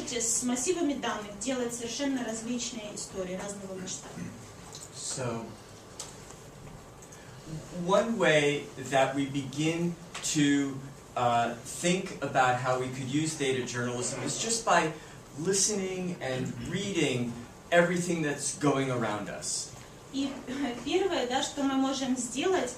можете с массивами данных делать совершенно различные истории разного масштаба. So, one way that we begin to think about how we could use data journalism is just by listening and reading everything that's going around us. И первое, да, что мы можем сделать,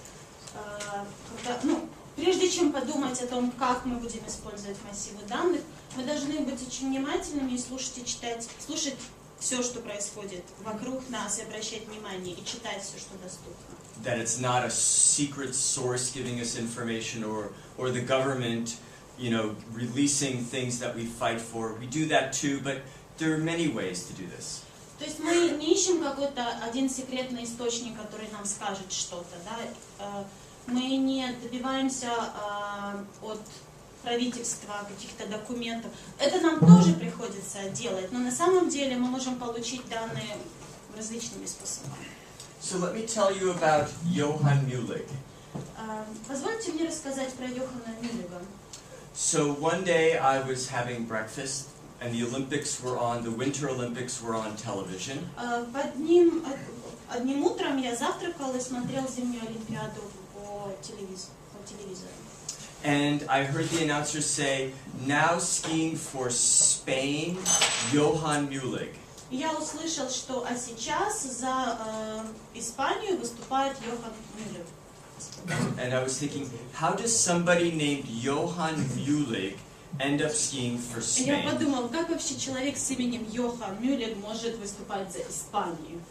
прежде чем подумать о том, как мы будем использовать массивы данных, мы должны быть очень внимательными и слушать все, что происходит вокруг нас, и обращать внимание, и читать все, что доступно. That it's not a secret source giving us information or the government, releasing things that we fight for. We do that too, but there are many ways to do this. То есть мы не ищем какой-то один секретный источник, который нам скажет что-то, да? Мы не добиваемся от правительства каких-то документов. Это нам тоже приходится делать, но на самом деле мы можем получить данные различными способами. So let me tell you about Johann Mulig. Позвольте мне рассказать про Йохана Мюллига. So one day I was having breakfast and the Olympics were on, the Winter Olympics were on television. Одним утром я завтракал и смотрел зимнюю Олимпиаду по телевизору. And I heard the announcer say, now skiing for Spain, Johann Mulig. Я услышал, что сейчас за Испанию выступает Йохан Мюллиг. And I was thinking, how does somebody named Johann Mulig end up skiing for Spain? Я подумал, как вообще человек с именем Йохан Мюллиг может выступать за Испанию?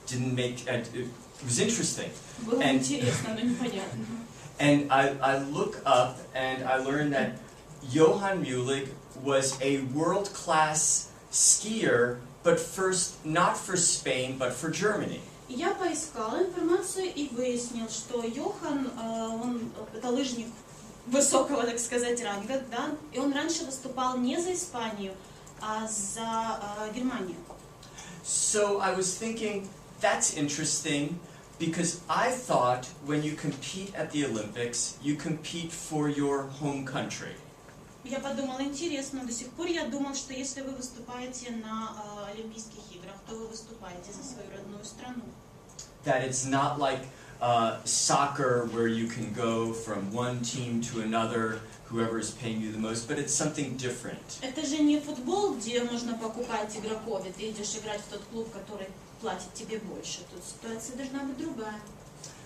It was interesting. Было интересно, но непонятно. And I look up and I learned that Johann Mulig was a world-class skier, but first not for Spain, but for Germany. Я поискал информацию и выяснил, что Йохан, это лыжник высокого, так сказать, ранга, да, и он раньше выступал не за Испанию, а за Германию. So I was thinking, that's interesting, because I thought when you compete at the Olympics, you compete for your home country. Я подумал, интересно, до сих пор я думал, что если вы выступаете на Олимпийских играх, то вы выступаете за свою родную страну. That it's not like soccer where you can go from one team to another, whoever is paying you the most, but it's something different. Это же не футбол, где можно покупать игроков, и ты идешь играть в тот клуб, который платит тебе больше. Тут ситуация должна быть другая.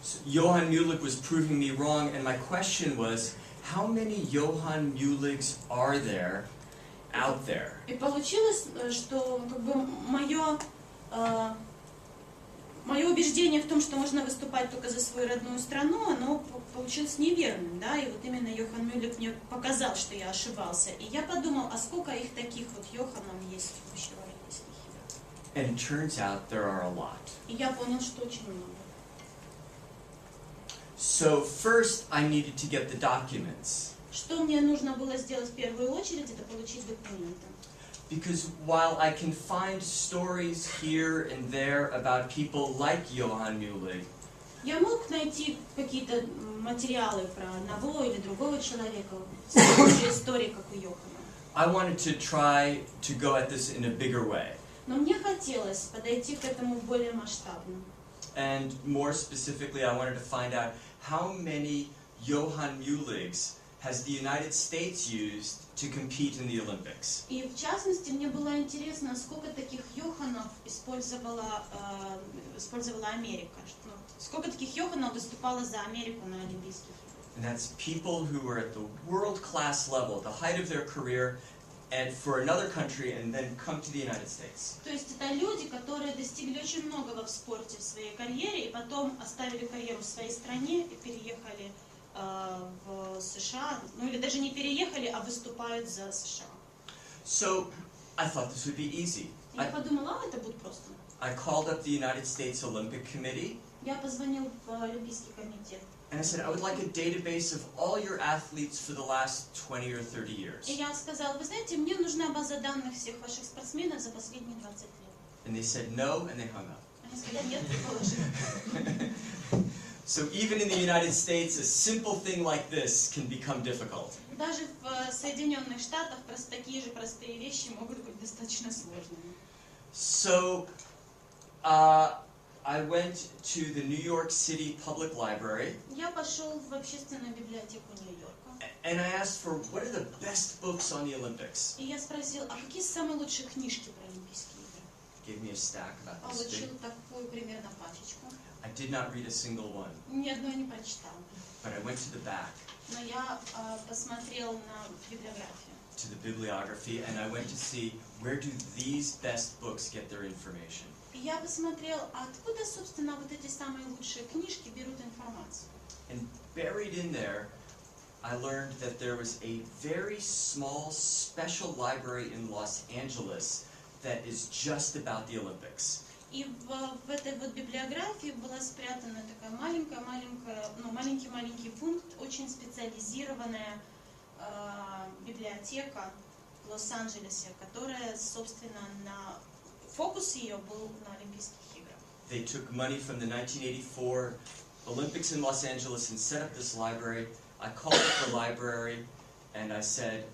So Johann Mulig was proving me wrong, and my question was, how many Johann Muligs are there out there? И получилось, что мое убеждение в том, что можно выступать только за свою родную страну, оно получилось неверным, да, и вот именно Йохан Мюллиг мне показал, что я ошибался. И я подумал, а сколько их таких вот Йоханов есть вообще в Олимпийских играх? And it turns out there are a lot. И я понял, что очень много. So first I needed to get the documents. Что мне нужно было сделать в первую очередь, это получить документы. Because while I can find stories here and there about people like Johann Mulig, я мог найти какие-то материалы про одного или другого человека, схожие истории, как у Йохана. I wanted to try to go at this in a bigger way. Но мне хотелось подойти к этому более масштабно. And more specifically, I wanted to find out how many Johann Muligs has the United States used to compete in the Olympics. И в частности, мне было интересно, сколько таких Йоханов использовала Америка. Сколько таких Йоханов выступало за Америку на Олимпийских играх. And that's people who were at the world-class level, at the height of their career, and for another country, and then come to the United States. То есть это люди, которые достигли очень многого в спорте в своей карьере, и потом оставили карьеру в своей стране и переехали в США, ну или даже не переехали, а выступают за США. So I thought this would be easy. Я подумала, это будет просто. I called up the United States Olympic Committee. Я позвонил в Олимпийский комитет. And I said, I would like a database of all your athletes for the last 20 or 30 years. И я сказала, вы знаете, мне нужна база данных всех ваших спортсменов за последние 20 лет. And they said no, and they hung up. Они сказали, нет, не положи. So even in the United States, a simple thing like this can become difficult. Даже в Соединенных Штатах просто такие же простые вещи могут быть достаточно сложными. So I went to the New York City Public Library. Я пошел в общественную библиотеку Нью-Йорка. And I asked for what are the best books on the Olympics. И я спросил, а какие самые лучшие книжки про Олимпийские игры? Gave me a stack about this Получил big. такую примерно пачечку. I did not read a single one, Ни одной не прочитал. but I went to the back, Но я посмотрел на библиографию. to the bibliography, and I went to see where do these best books get their information. И я посмотрел, откуда, собственно, вот эти самые лучшие книжки берут информацию. And buried in there, I learned that there was a very small special library in Los Angeles that is just about the Olympics. И в этой вот библиографии была спрятана такая маленький пункт, очень специализированная библиотека в Лос-Анджелесе, которая, собственно, фокус ее был на Олимпийских играх. They took money from the 1984 Olympics in Los Angeles and set up this library. I called up the library and I said,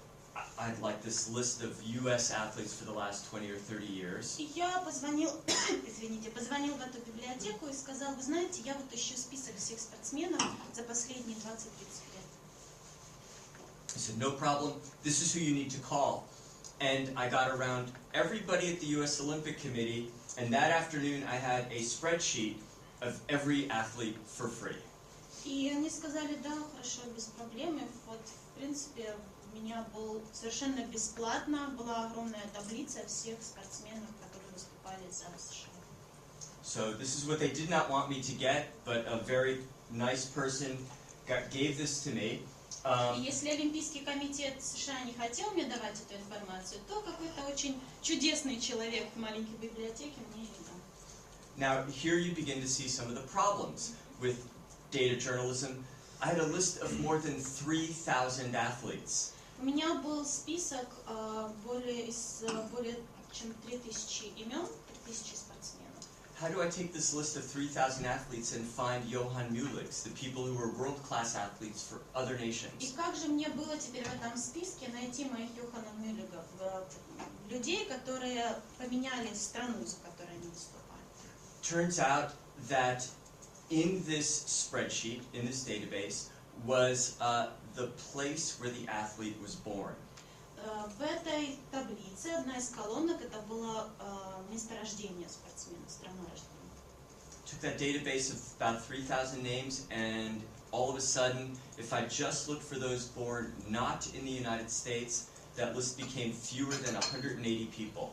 I'd like this list of U.S. athletes for the last 20 or 30 years. И я позвонил в эту библиотеку и сказал, вы знаете, я вот ищу список всех спортсменов за последние 20-30 лет. He said, no problem, this is who you need to call. And I got around everybody at the U.S. Olympic Committee, and that afternoon I had a spreadsheet of every athlete for free. И они сказали, да, хорошо, без проблем. И вот, в принципе, у меня совершенно бесплатно была огромная таблица всех спортсменов, которые выступали за США. So this is what they did not want me to get, but a very nice person gave this to me. И если Олимпийский комитет США не хотел мне давать эту информацию, то какой-то очень чудесный человек в маленькой библиотеке мне ее дал. Now here you begin to see some of the problems with data journalism. I had a list of more than 3,000 athletes. У меня был список более чем 3000 имен, 3000 спортсменов. How do I take this list of 3,000 athletes and find Johan Muliks, the people who were world-class athletes for other И nations? как же мне было теперь в этом списке найти моих Йоханов Мюллигов, людей, которые поменяли страну, за которой они выступали? Turns out that in this spreadsheet, in this database, was the place where the athlete was born. В этой таблице одна из колонок это было место рождения спортсмена, страна рождения. Took that database of about 3,000 names, and all of a sudden, if I just looked for those born not in the United States, that list became fewer than 180 people.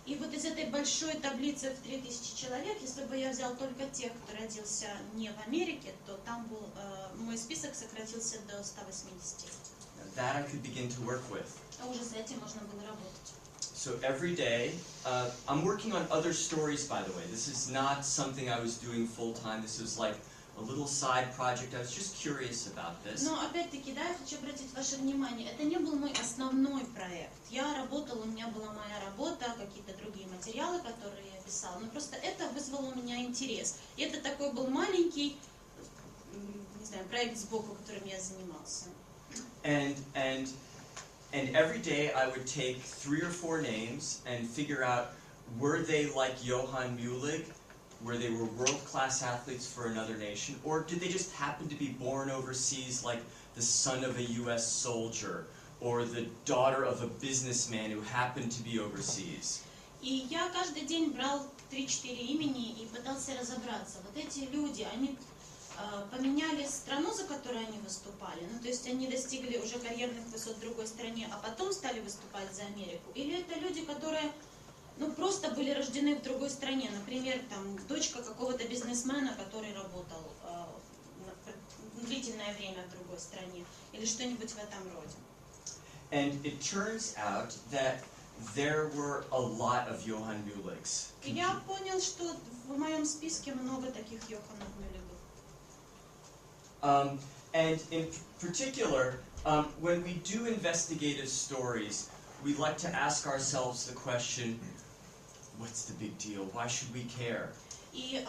И вот из этой большой таблицы в 3000 человек, если бы я взял только тех, кто родился не в Америке, то там был мой список сократился до 180. That I could begin to work with. А уже с этим можно было работать. So every day, I'm working on other stories, by the way. This is not something I was doing full-time. This was like a little side project. I was just curious about this. Но опять-таки, да, я хочу обратить ваше внимание, это не был мой основной проект. Я работала, у меня была моя работа, какие-то другие материалы, которые я писала. Но просто это вызвало у меня интерес. И это такой был маленький, не знаю, проект сбоку, которым я занимался. And every day I would take 3 or 4 names and figure out, were they like Johan Mulig, where they were world-class athletes for another nation, or did they just happen to be born overseas like the son of a US soldier, or the daughter of a businessman who happened to be overseas? И я каждый день брал 3-4 имени и пытался разобраться. Вот эти люди, они поменяли страну, за которой они выступали, ну, то есть они достигли уже карьерных высот в другой стране, а потом стали выступать за Америку, или это люди, которые, ну, просто были рождены в другой стране, например, там, дочка какого-то бизнесмена, который работал длительное время в другой стране, или что-нибудь в этом роде. And it turns out that there were a lot of Johan Muligs. И я понял, что в моем списке много таких Йоханов Мюллигов. And in particular, when we do investigative stories, we like to ask ourselves the question, what's the big deal? Why should we care? И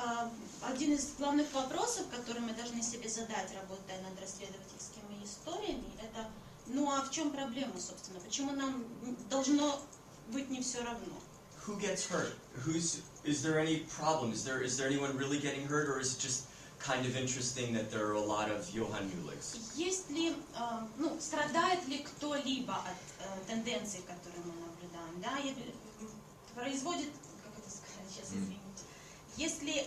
один из главных вопросов, который мы должны себе задать, работая над расследовательскими историями, это, ну а в чем проблема, собственно? Почему нам должно быть не все равно? Who gets hurt? Is there any problem? Is there anyone really getting hurt, or is it just kind of interesting that there are a lot of Johann Muliks? Есть ли, страдает ли кто-либо от тенденций, которые мы наблюдаем, да, производит, как это сказать, сейчас извините, если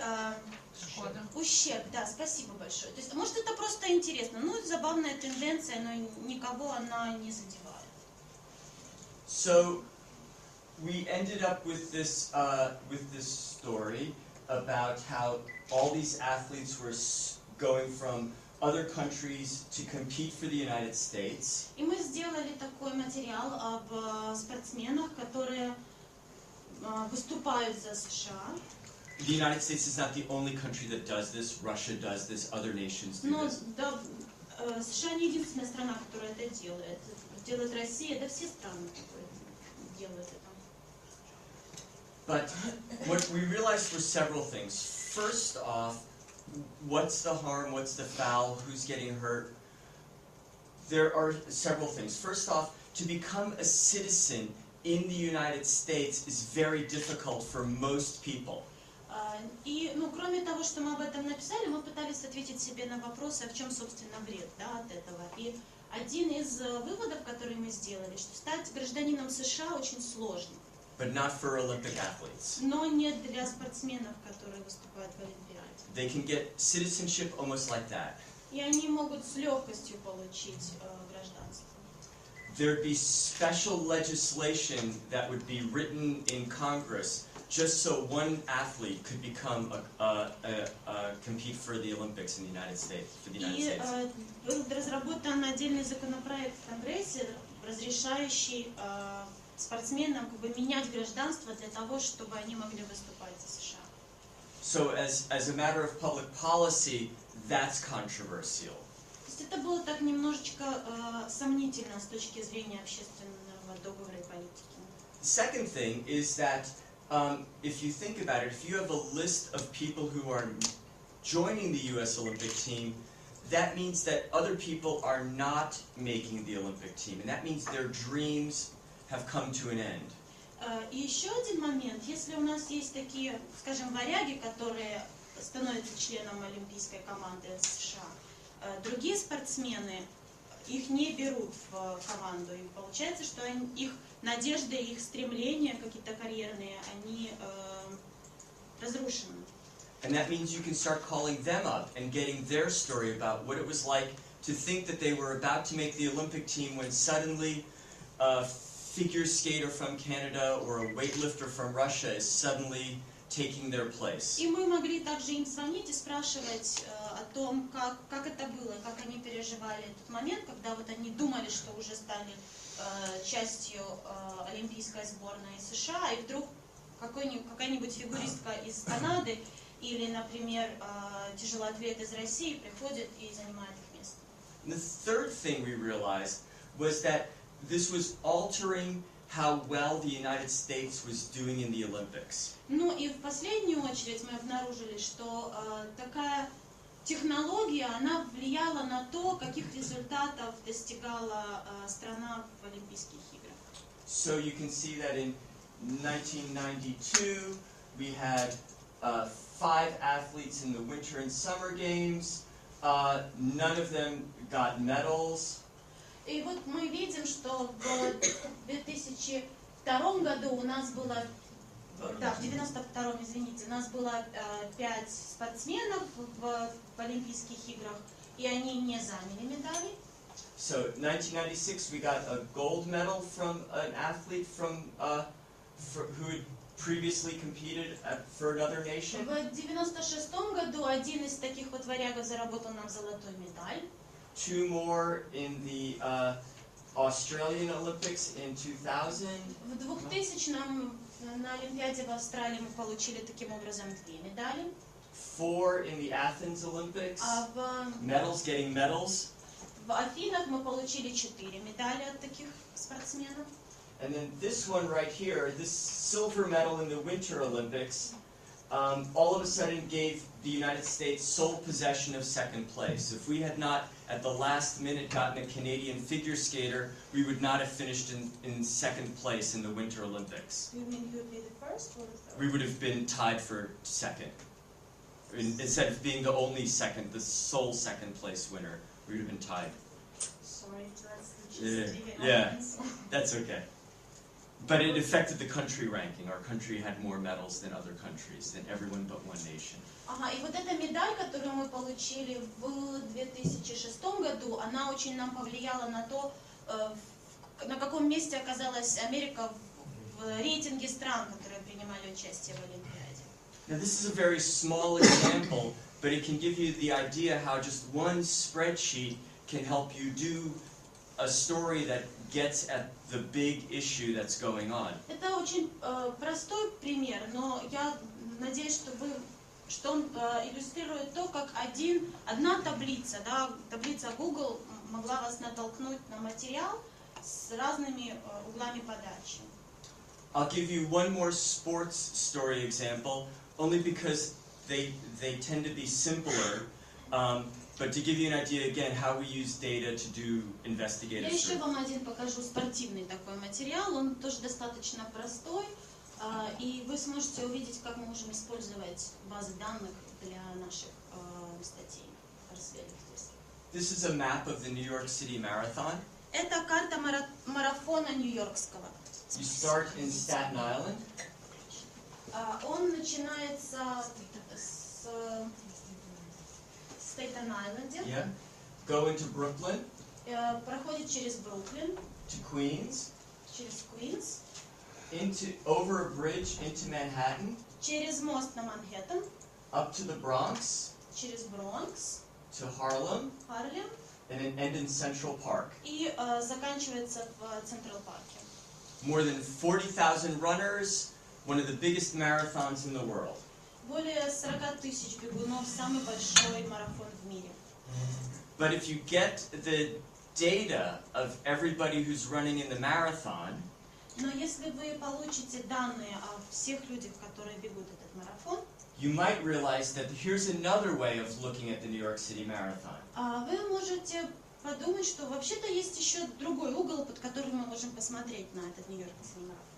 ущерб, да, спасибо большое. То есть, может, это просто интересно, ну, забавная тенденция, но никого она не задевает. So we ended up with this story about how all these athletes were going from other countries to compete for the United States. И мы сделали такой материал об спортсменах, которые выступают за США. The United States is not the only country that does this. Russia does this. Other nations do Но this. да, США не единственная страна, которая это делает. Делает Россия, да все страны, которые делают это. But what we realized were several things. First off, what's the harm? What's the foul? Who's getting hurt? There are several things. First off, to become a citizen in the United States is very difficult for most people. И, ну, кроме того, что мы об этом написали, мы пытались ответить себе на вопросы, а в чем, собственно, вред, да, от этого. И один из выводов, который мы сделали, что стать гражданином США очень сложно. But not for Olympic athletes. Но не для спортсменов, которые выступают в Олимпиаде. They can get citizenship almost like that. И они могут с легкостью получить гражданство. There'd be special legislation that would be written in Congress just so one athlete could become compete for the Olympics in the United States. For the United States. Был разработан отдельный законопроект в Конгрессе, разрешающий спортсменам как бы менять гражданство для того, чтобы они могли выступать за США. So as a matter of public policy, that's controversial. То есть это было так немножечко сомнительно с точки зрения общественного договора и политики. The second thing is that if you think about it, if you have a list of people who are joining the U.S. Olympic team, that means that other people are not making the Olympic team, and that means their dreams have come to an end. И еще один момент, если у нас есть такие, скажем, варяги, которые становятся членом олимпийской команды США, другие спортсмены их не берут в команду, и получается, что их надежды, их стремления какие-то карьерные, они разрушены. And that means you can start calling them up and getting their story about what it was like to think that they were about to make the Olympic team when suddenly figure skater from Canada or a weightlifter from Russia is suddenly taking their place. И мы могли также им звонить и спрашивать о том, как это было, как они переживали этот момент, когда вот они думали, что уже стали частью олимпийской сборной США, и вдруг какая-нибудь фигуристка из Канады или, например, тяжелоатлет из России приходит и занимает их место. And the third thing we realized was that this was altering how well the United States was doing in the Olympics. Ну и в последнюю очередь мы обнаружили, что такая технология, она влияла на то, каких результатов достигала страна в Олимпийских играх. So you can see that in 1992 we had 5 athletes in the Winter and Summer Games. None of them got medals. И вот мы видим, что в 2002 году у нас было, да, в 92-м, извините, у нас было 5 спортсменов в Олимпийских играх, и они не заняли медали. So 1996 we got a gold medal from an athlete from who had previously competed for another nation. В 96-м году один из таких вот варягов заработал нам золотую медаль. 2 more in the Australian Olympics in 2000. В 2000-м на Олимпиаде в Австралии мы получили таким образом 2 медали. 4 in the Athens Olympics. А Getting medals. в Афинах мы получили 4 медали от таких спортсменов. And then this one right here, this silver medal in the Winter Olympics, all of a sudden gave the United States sole possession of second place. If we had not, at the last minute, gotten a Canadian figure skater, we would not have finished in second place in the Winter Olympics. You mean you would be the first or the third? We would have been tied for second. Instead of being the only second, the sole second place winner, we would have been tied. Sorry, that's Yeah, that's okay. But it affected the country ranking. Our country had more medals than other countries, than everyone but one nation. Ага, и вот эта медаль, которую мы получили в 2006 году, она очень нам повлияла на то, на каком месте оказалась Америка в рейтинге стран, которые принимали участие в Олимпиаде. Now this is a very small example, but it can give you the idea how just one spreadsheet can help you do a story that gets at the big issue that's going on. Это очень простой пример, но я надеюсь, что он иллюстрирует то, как одна таблица, да, таблица Google могла вас натолкнуть на материал с разными углами подачи. I'll give you one more sports story example, only because they tend to be simpler, but to give you an idea again how we use data to do investigative Я еще work. вам один покажу спортивный такой материал, он тоже достаточно простой, и вы сможете увидеть, как мы можем использовать базы данных для наших статей расследовательских. This is a map of the New York City Marathon. Это карта марафона Нью-Йоркского. You start in Staten Island. Он начинается с Стейтен-Айленде, Yeah. Go into Brooklyn, проходит через Бруклин, to Queens, через Квинс, over a bridge into Manhattan, через мост на Манхэттен, up to the Bronx, через Бронкс, to Harlem, Харлем and then end in Central Park. и заканчивается в Централ-парке. More than 40,000 runners, one of the biggest marathons in the world. Более 40 тысяч бегунов, самый большой марафон в мире. But if you get the data of everybody who's running in the marathon, Но если вы получите данные о всех людях, которые бегут этот марафон, you might realize that here's another way of looking at the New York City Marathon. вы можете подумать, что вообще-то есть еще другой угол, под которым мы можем посмотреть на этот Нью-Йоркский марафон.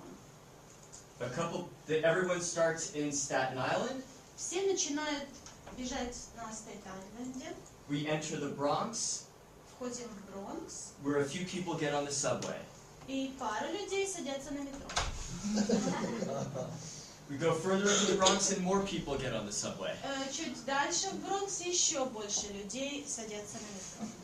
Everyone starts in Staten Island. Все начинают бежать на Стейтен-Айленде, We enter the Bronx, входим в Бронкс, where a few people get on the subway. и пара людей садятся на метро. We go further into the Bronx and more people get on the subway. Чуть дальше в Бронксе еще больше людей садятся на метро.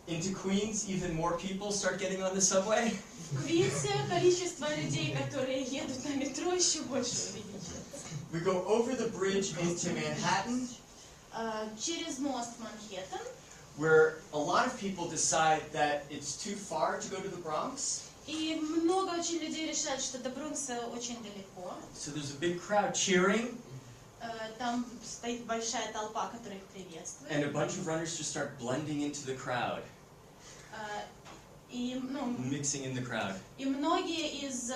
Into Queens, even more people start getting on the subway. В Квинсе количество людей, которые едут на метро, еще больше увеличивается. We go over the bridge into Manhattan, Через мост Манхэттен, where a lot of people decide that it's too far to go to the Bronx. и много очень людей решают, что до Бронкса очень далеко. So there's a big crowd cheering, Там стоит большая толпа, которая их приветствует. and a bunch of runners just start blending into the crowd, И, mixing in the crowd. и многие из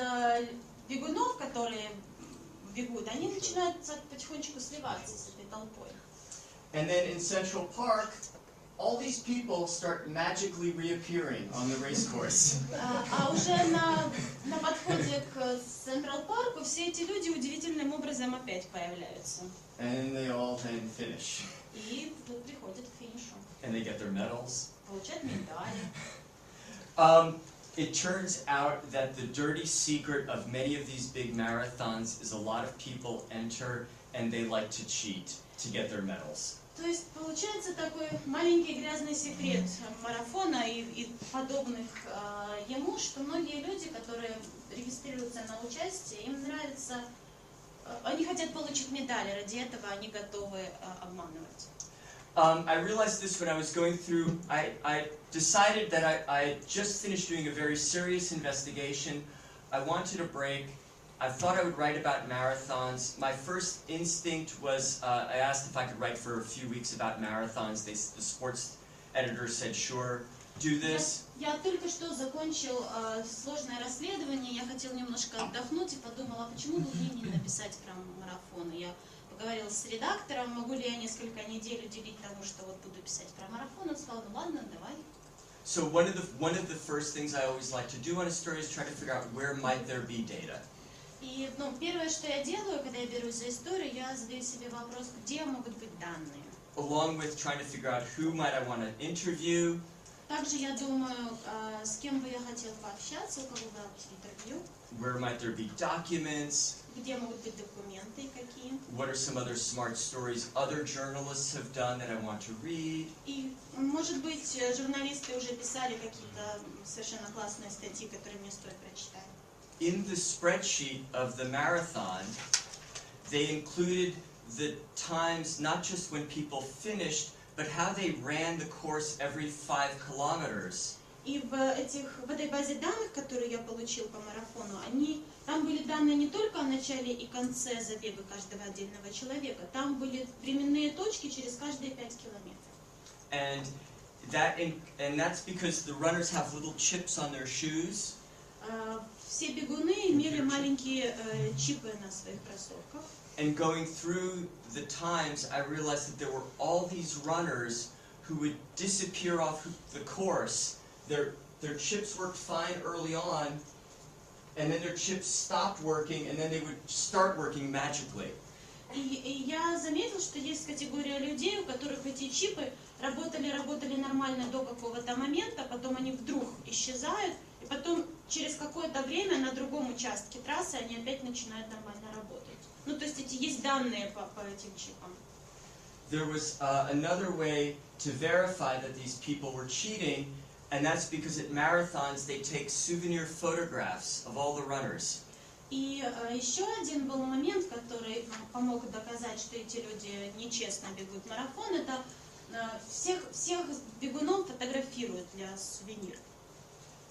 бегунов, которые бегут, они начинают потихонечку сливаться с этой толпой. And then in Central Park, all these people start magically reappearing on the race course. А уже на подходе к Централ-парку все эти люди удивительным образом опять появляются. And they all then finish. И вот приходят к финишу. And they get their medals. Получают медали. It turns out that the dirty secret of many of these big marathons is a lot of people enter and they like to cheat to get their medals. То есть получается такой маленький грязный секрет марафона и подобных ему, что многие люди, которые регистрируются на участие, им нравится, они хотят получить медали, ради этого они готовы обманывать. I realized this when I was going through, I decided that I just finished doing a very serious investigation. I wanted a break. I thought I would write about marathons. My first instinct was, I asked if I could write for a few weeks about marathons. The sports editor said sure. do this. Я только что закончил сложное расследование, я хотел немножко отдохнуть и подумала, почему бы мне не написать про марафоны. Я поговорила с редактором, могу ли я несколько недель уделить тому, что вот буду писать про марафон. Он сказал, ну ладно, давай. So one of the first things I always like to do on a story is try to figure out where might there be data. И первое, что я делаю, когда я берусь за историю, я задаю себе вопрос, где могут быть данные. Along with trying to figure out who might I want to interview. Также я думаю, с кем бы я хотел пообщаться, у кого бы интервью. Where might there be documents? Где могут быть документы и какие. What are some other smart stories other journalists have done that I want to read? И, может быть, журналисты уже писали какие-то совершенно классные статьи, которые мне стоит прочитать. In the spreadsheet of the marathon, they included the times not just when people finished, but how they ran the course every 5 kilometers. И в этой базе данных, которую я получил по марафону, там были данные не только о начале и конце забега каждого отдельного человека, там были временные точки через каждые 5 километров. And that's because the runners have little chips on their shoes. Все бегуны имели маленькие чипы на своих кроссовках. And going through the times, I realized that there were all these runners who would disappear off the course. Their chips worked fine early on, and then their chips stopped working, and then they would start working magically. И я заметил, что есть категория людей, у которых эти чипы работали нормально до какого-то момента, потом они вдруг исчезают, и потом через какое-то время на другом участке трассы они опять начинают нормально работать. Ну, то есть есть данные по этим чипам. There was another way to verify that these people were cheating, and that's because at marathons they take souvenir photographs of all the runners. И еще один был момент, который помог доказать, что эти люди нечестно бегут марафон, это всех бегунов фотографируют для сувенира.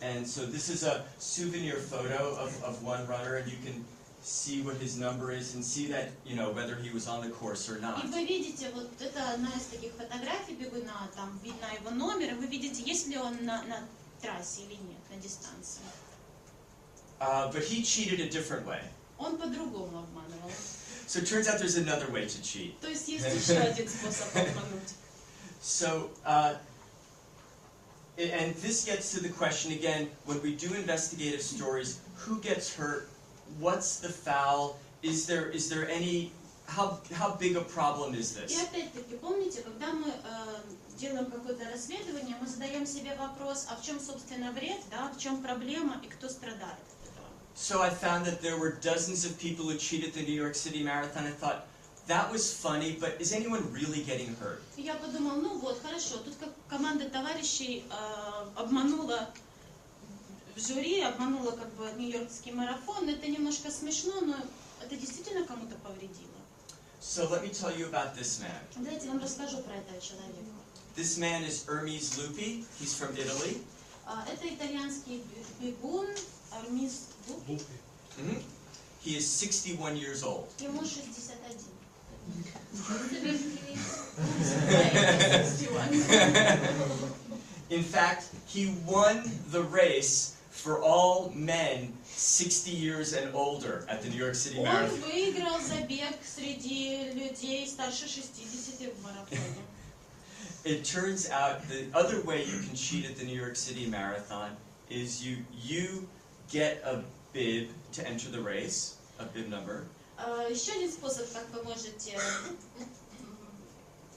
And so this is a souvenir photo of one runner, and you can see what his number is and see that, you know, whether he was on the course or not. И вы видите, вот это одна из таких фотографий бегуна, там видно его номер, и вы видите, есть ли он на трассе или нет, на дистанции. But he cheated a different way. Он по-другому обманывал. So it turns out there's another way to cheat. То есть еще один способ обмануть. So, and this gets to the question again, when we do investigative stories, who gets hurt? What's the foul? Is there any, how big a problem is И this? опять-таки, помните, когда мы делаем какое-то расследование, мы задаем себе вопрос, а в чем, собственно, вред, да, в чем проблема и кто страдает от этого. So I found that there were dozens of people who cheated the New York City Marathon. I thought, that was funny, but is anyone really getting hurt? И я подумала, ну вот, хорошо, тут как команда товарищей обманула в жюри, обманула как бы Нью-Йоркский марафон. Это немножко смешно, но это действительно кому-то повредило. So let me tell you about this man. Давайте я вам расскажу про этого человека. This man is Hermes Lupi. He's from Italy. Это итальянский бегун Hermes Lupi. He is 61 years old. Ему 61. In fact, he won the race for all men 60 years and older at the New York City Он Marathon. выиграл забег среди людей старше 60 в марафоне. It turns out the other way you can cheat at the New York City Marathon is you get a bib to enter the race, a bib number. Еще один способ, как вы можете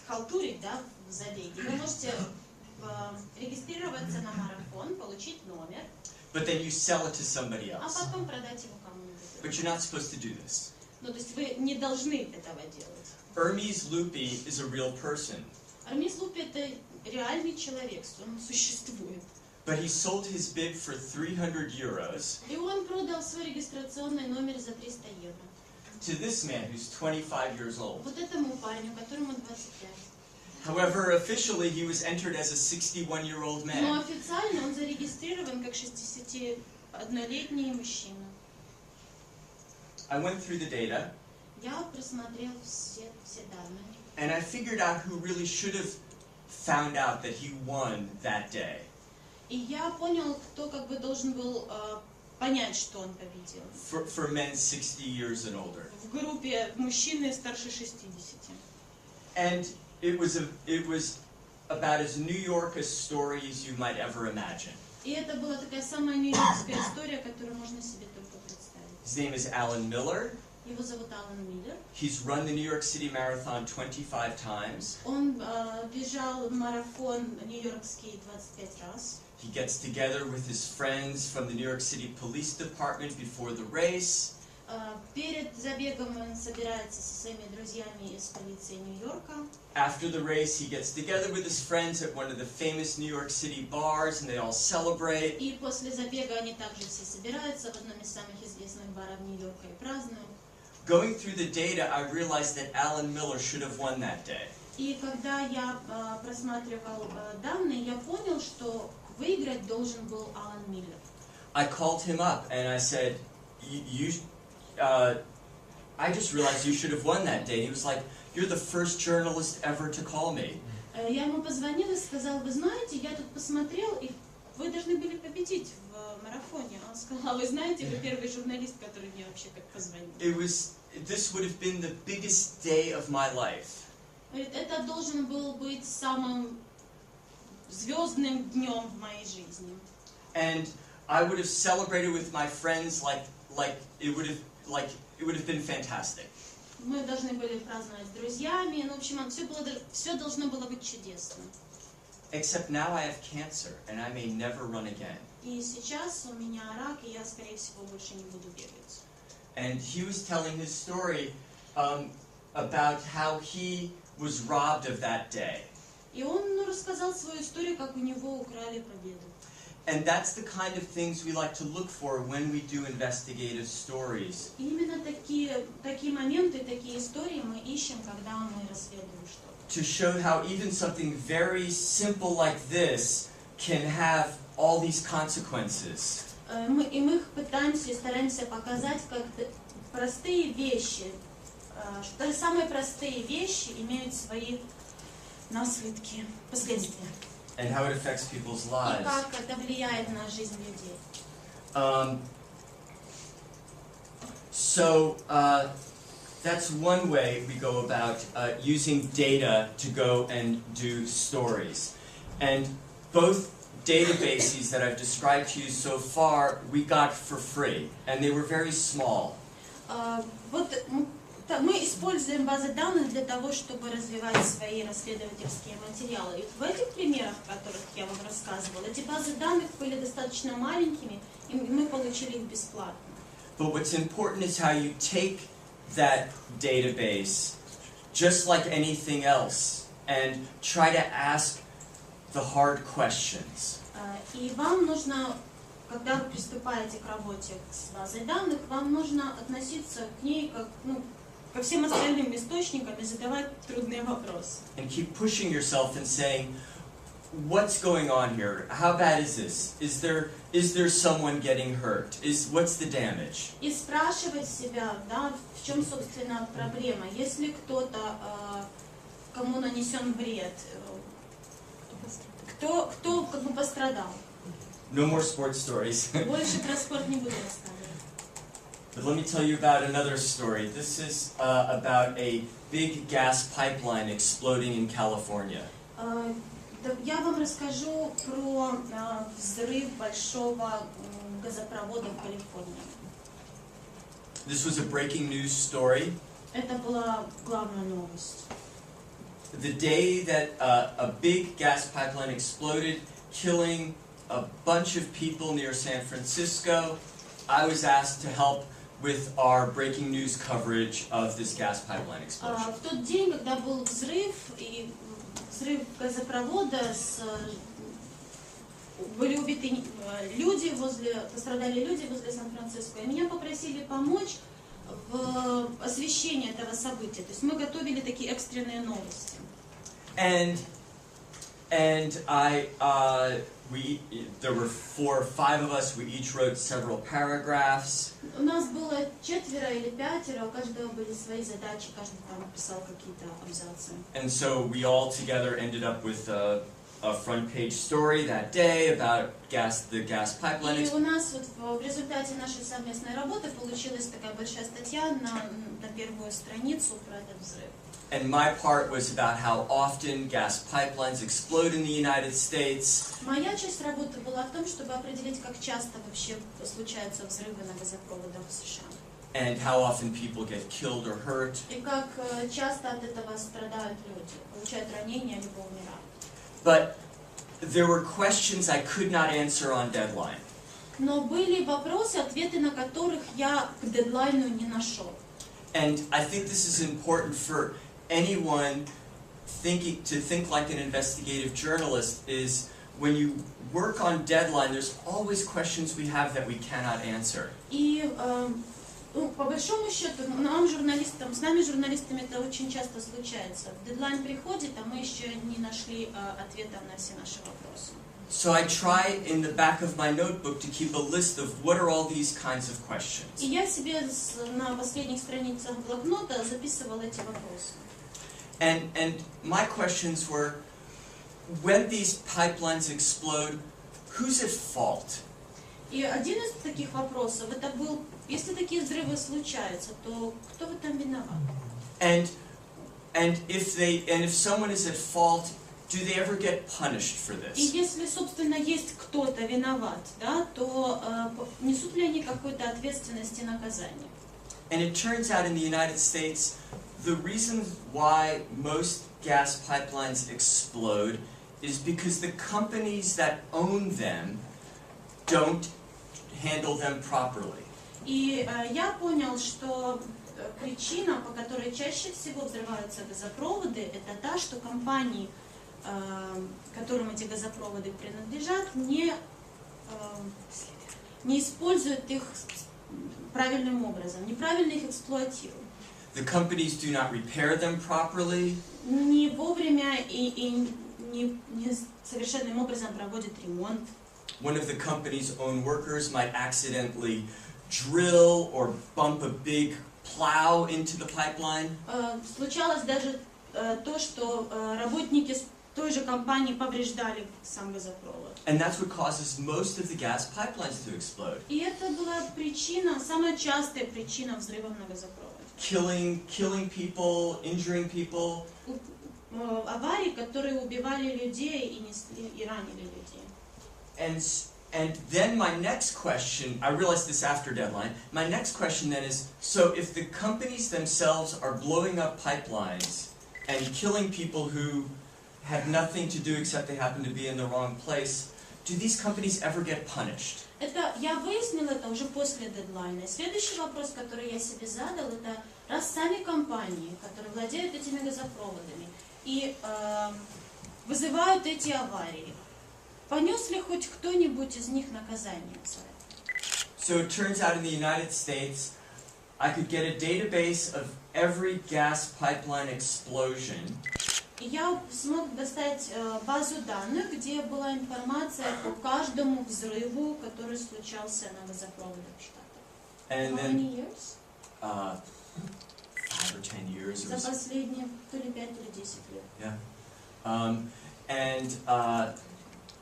халтурить, да, в забеге. Вы можете регистрироваться на марафон, получить номер, But then you sell it to somebody а else. потом продать его кому-нибудь. But you're not supposed to do this. Ну, то есть вы не должны этого делать. Hermes Lupi is a real person. Hermes Lupi это реальный человек, он существует. But he sold his bib for 300 euros И он продал свой регистрационный номер за 300 евро. to this man who's 25 years old. Вот этому парню, которому 25. However, officially he was entered as a 61-year-old Но man. официально он зарегистрирован как 61-летний мужчина. I went through the data Я просмотрел все данные. and I figured out who really should have found out that he won that day. И я понял, кто как бы должен был понять, что он победил. For men 60 years and older. В группе мужчины старше 60. And it was about as New York a story as you might ever imagine. И это была такая самая нью-йоркская история, которую можно себе только представить. His name is Alan Miller. Его зовут Алан Миллер. He's run the New York City Marathon 25 times. Он бежал марафон нью-йоркский 25 раз. He gets together with his friends from the New York City Police Department before the race. Перед забегом он собирается со своими друзьями из полиции Нью-Йорка. After the race, he gets together with his friends at one of the famous New York City bars, and they all celebrate. И после забега они также все собираются в одном из самых известных баров Нью-Йорка и празднуют. Going through the data, I realized that Alan Miller should have won that day. И когда я просматривал данные, я понял, что выиграть должен был Алан Миллер. I called him up and I said, I just realized you should have won that day. And he was like, you're the first journalist ever to call me. Я ему позвонил и сказал, вы знаете, я тут посмотрел, и вы должны были победить в марафоне. Он сказал, вы знаете, вы первый журналист, который мне вообще как позвонил. This would have been the biggest day of my life. Это должен был быть самым звездным днем в моей жизни. And I would have celebrated with my friends like it would have been fantastic. Мы должны были праздновать с друзьями, ну, в общем, все должно было быть чудесно. Except now I have cancer and I may never run again. И сейчас у меня рак, и я, скорее всего, больше не буду бегать. And he was telling his story about how he was robbed of that day. И он рассказал свою историю, как у него украли победу. And that's the kind of things we like to look for when we do investigative stories. И именно такие моменты, такие истории мы ищем, когда мы расследуем что-то. To show how even something very simple like this can have all these consequences. Мы пытаемся и стараемся показать, как простые вещи, что самые простые вещи имеют свои наследки, последствия. And how it affects people's И lives. как это влияет на жизнь людей. That's one way we go about using data to go and do stories. And both databases that I've described to you so far, we got for free, and they were very small. Мы используем базы данных для того, чтобы развивать свои расследовательские материалы. И в этих примерах, о которых я вам рассказывала, эти базы данных были достаточно маленькими, и мы получили их бесплатно. But what's important is how you take that database, just like anything else, and try to ask the hard questions. И вам нужно, когда вы приступаете к работе с базой данных, вам нужно относиться к ней как, ко всем остальным источникам и задавать трудные вопросы. And keep pushing yourself and saying, what's going on here? How bad is this? Is there someone getting hurt? What's the damage? И спрашивать себя, да, в чем, собственно, проблема. Есть ли кто-то, кому нанесен вред? Кто как бы пострадал? No more sports stories. Больше про спорт не буду рассказывать. But let me tell you about another story. This is about a big gas pipeline exploding in California. Я вам расскажу про взрыв большого газопровода в Калифорнии. This was a breaking news story. Это была главная новость. The day that a big gas pipeline exploded, killing a bunch of people near San Francisco, I was asked to help with our breaking news coverage of this gas pipeline explosion. В тот день, когда был взрыв газопровода, были убиты люди пострадали люди возле Сан-Франциско, и меня попросили помочь в освещении этого события. То есть мы готовили такие экстренные новости. There were 4 or 5 of us. We each wrote several paragraphs. У нас было 4 или 5, у каждого были свои задачи, каждый там писал какие-то абзацы. And so we all together ended up with a front page story that day about the gas pipeline. И у нас вот в результате нашей совместной работы получилась такая большая статья на первую страницу про этот взрыв. And my part was about how often gas pipelines explode in the United States. Моя часть работы была в том, чтобы определить, как часто вообще случаются взрывы на газопроводах в США. And how often people get killed or hurt. И как часто от этого страдают люди, получают ранения либо умирают. But there were questions I could not answer on deadline. Но были вопросы, ответы на которых я к дедлайну не нашел. And I think this is important for anyone to think like an investigative journalist is when you work on deadline, there's always questions we have that we cannot answer. И по большому счету, с нами журналистами это очень часто случается. Дедлайн приходит, а мы еще не нашли ответа на все наши вопросы. So I try in the back of my notebook to keep a list of what are all these kinds of questions. И я себе на последних страницах блокнота записывала эти вопросы. And my questions were, when these pipelines explode, who's at fault? И один из таких вопросов, это был, если такие взрывы случаются, то кто в этом виноват? And if someone is at fault, do they ever get punished for И this? если, собственно, есть кто-то виноват, да, то несут ли они какую-то ответственность и наказание? And it turns out in the United States, the reason why most gas pipelines explode is because the companies that own them don't handle them properly. И я понял, что причина, по которой чаще всего взрываются газопроводы, это та, что компании, которым эти газопроводы принадлежат, не используют их правильным образом, неправильно их эксплуатируют. The companies do not repair them properly. Не вовремя и не совершенным образом проводят ремонт. One of the company's own workers might accidentally drill or bump a big plow into the pipeline. Случалось даже то, что работники той же компании повреждали сам газопровод. And that's what causes most of the gas pipelines to explode. И это была причина, самая частая причина взрывов на газопроводе. Killing people, injuring people. Аварии, которые убивали людей и ранили людей. And then my next question, I realized this after deadline, my next question then is, so if the companies themselves are blowing up pipelines and killing people who have nothing to do except they happen to be in the wrong place, do these companies ever get punished? Это я выяснила это уже после дедлайна. И следующий вопрос, который я себе задал, это раз сами компании, которые владеют этими газопроводами и вызывают эти аварии, понес ли хоть кто-нибудь из них наказание за это? So it turns out in the United States, I could get a database of every gas pipeline explosion. Я смог достать базу данных, где была информация по каждому взрыву, который случался на газопроводах в Штатах. And How then, many years? 5 or 10 years. За последние то ли 5 или 10 лет. Yeah.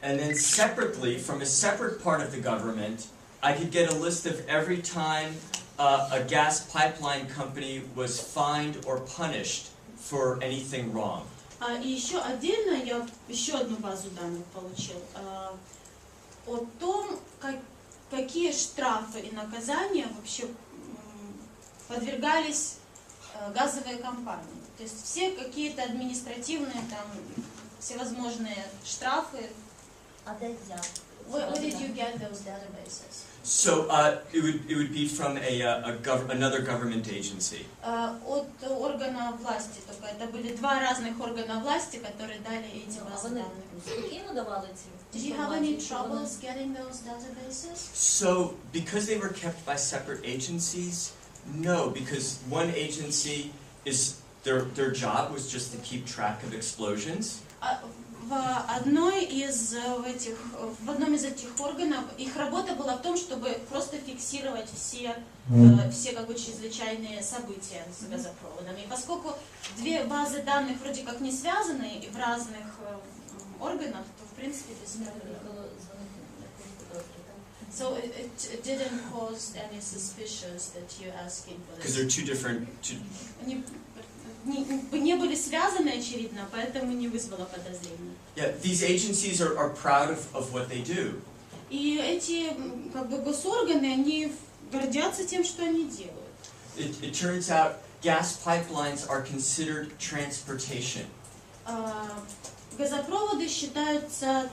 And then separately, from a separate part of the government, I could get a list of every time a gas pipeline company was fined or punished for anything wrong. И еще отдельно я еще одну базу данных получил о том, какие штрафы и наказания вообще подвергались газовые компании. То есть все какие-то административные там всевозможные штрафы. Where did you get those databases? So it would be from another government agency. От органа власти, только это были два разных органа власти, которые дали эти базы данных. Did you have any troubles getting those databases? So because they were kept by separate agencies, no, because one agency is their job was just to keep track of explosions. В одном из этих органов их работа была в том, чтобы просто фиксировать все как бы чрезвычайные события с газопроводами. И поскольку две базы данных вроде как не связаны и в разных органах, то в принципе без So it didn't cause any suspicions that you're asking for Because this. they're two different. Они не были связаны, очевидно, поэтому не вызвало подозрений. Yeah, these agencies are proud of what they do. И эти как бы госорганы, они гордятся тем, что они делают. It turns out gas pipelines are considered transportation. Газопроводы считаются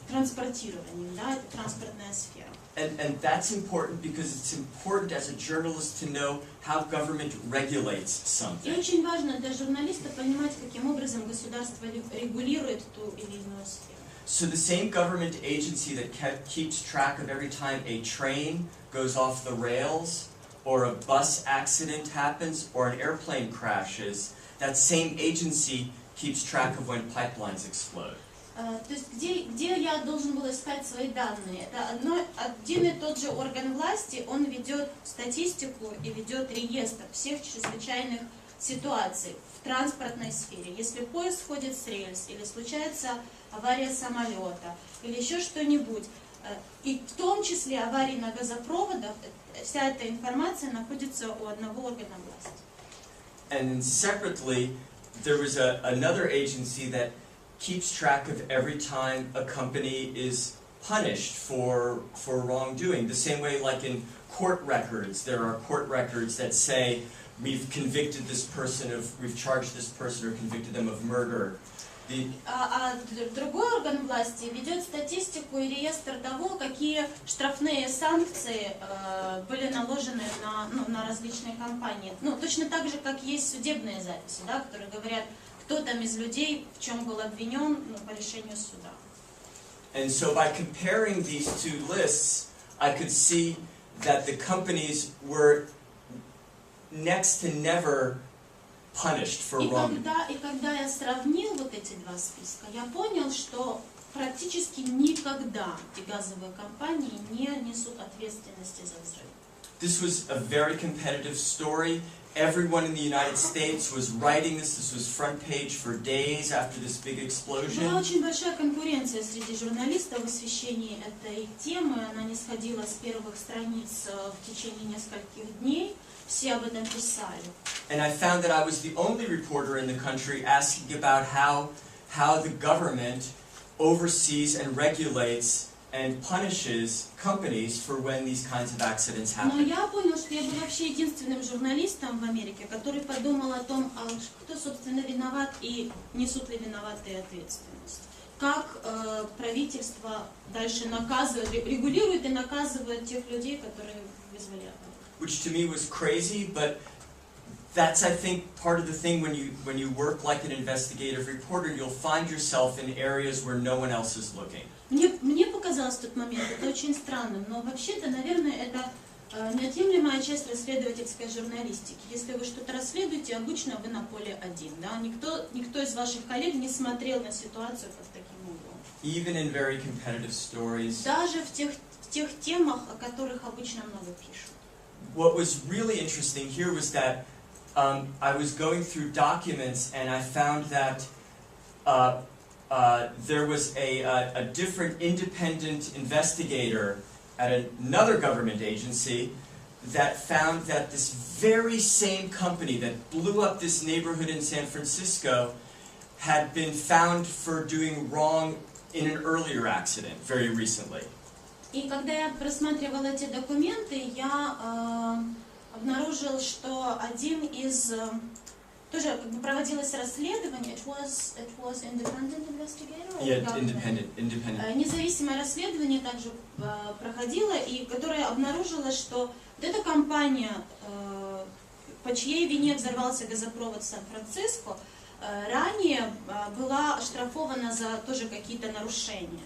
транспортированием, да, это транспортная сфера. And that's important because it's important as a journalist to know how government regulates И something. очень важно для журналиста понимать, каким образом государство регулирует ту или иную сферу. So the same government agency that keeps track of every time a train goes off the rails, or a bus accident happens, or an airplane crashes, that same agency keeps track of when pipelines explode. То есть где я должен был искать свои данные? Это один и тот же орган власти, он ведет статистику и ведет реестр всех чрезвычайных ситуаций в транспортной сфере. Если поезд сходит с рельс, или случается авария самолета, или еще что-нибудь, и в том числе аварии на газопроводах, вся эта информация находится у одного органа власти. And then separately, there was another agency that keeps track of every time a company is punished for wrongdoing. The same way, like in court records, there are court records that say we've convicted this person we've charged this person or convicted them of murder. Другой орган власти ведет статистику и реестр того, какие штрафные санкции были наложены на различные компании. Точно так же, как есть судебные записи, да, которые говорят, кто там из людей в чем был обвинен по решению суда. And so by comparing these two lists, I could see that the companies were next to never punished for wrong. И когда я сравнил вот эти два списка, я понял, что практически никогда эти газовые компании не несут ответственности за взрыв. This was a very competitive story. Everyone in the United States was writing this. This was front page for days after this big explosion. Была очень большая конкуренция среди журналистов в освещении этой темы. Она не сходила с первых страниц в течение нескольких дней. Все об этом писали. And I found that I was the only reporter in the country asking about how the government oversees and regulates and punishes companies for when these kinds of accidents Но happen. я понял, что я был вообще единственным журналистом в Америке, который подумал о том, кто, собственно, виноват и несут ли виноватые ответственность. Как правительство дальше наказывает, регулирует и наказывает тех людей, которые вызвали аварию. Which to me was crazy, but that's, I think, part of the thing when you work like an investigative reporter, you'll find yourself in areas where no one else is looking. Мне показалось в тот момент это очень странным, но вообще-то, наверное, это неотъемлемая часть расследовательской журналистики. Если вы что-то расследуете, обычно вы на поле один. Да? Никто из ваших коллег не смотрел на ситуацию под таким углом. Even in very competitive stories. Даже в тех темах, о которых обычно много пишут. What was really interesting here was that I was going through documents and I found that there was a different independent investigator at another government agency that found that this very same company that blew up this neighborhood in San Francisco had been found for doing wrong in an earlier accident very recently. И когда я просматривала эти документы, я обнаружил, что один из тоже как бы проводилось расследование. It was independent investigator. Yeah, independent. Независимое расследование также проходило, и которое обнаружило, что вот эта компания, по чьей вине взорвался газопровод в Сан-Франциско, ранее была оштрафована за тоже какие-то нарушения.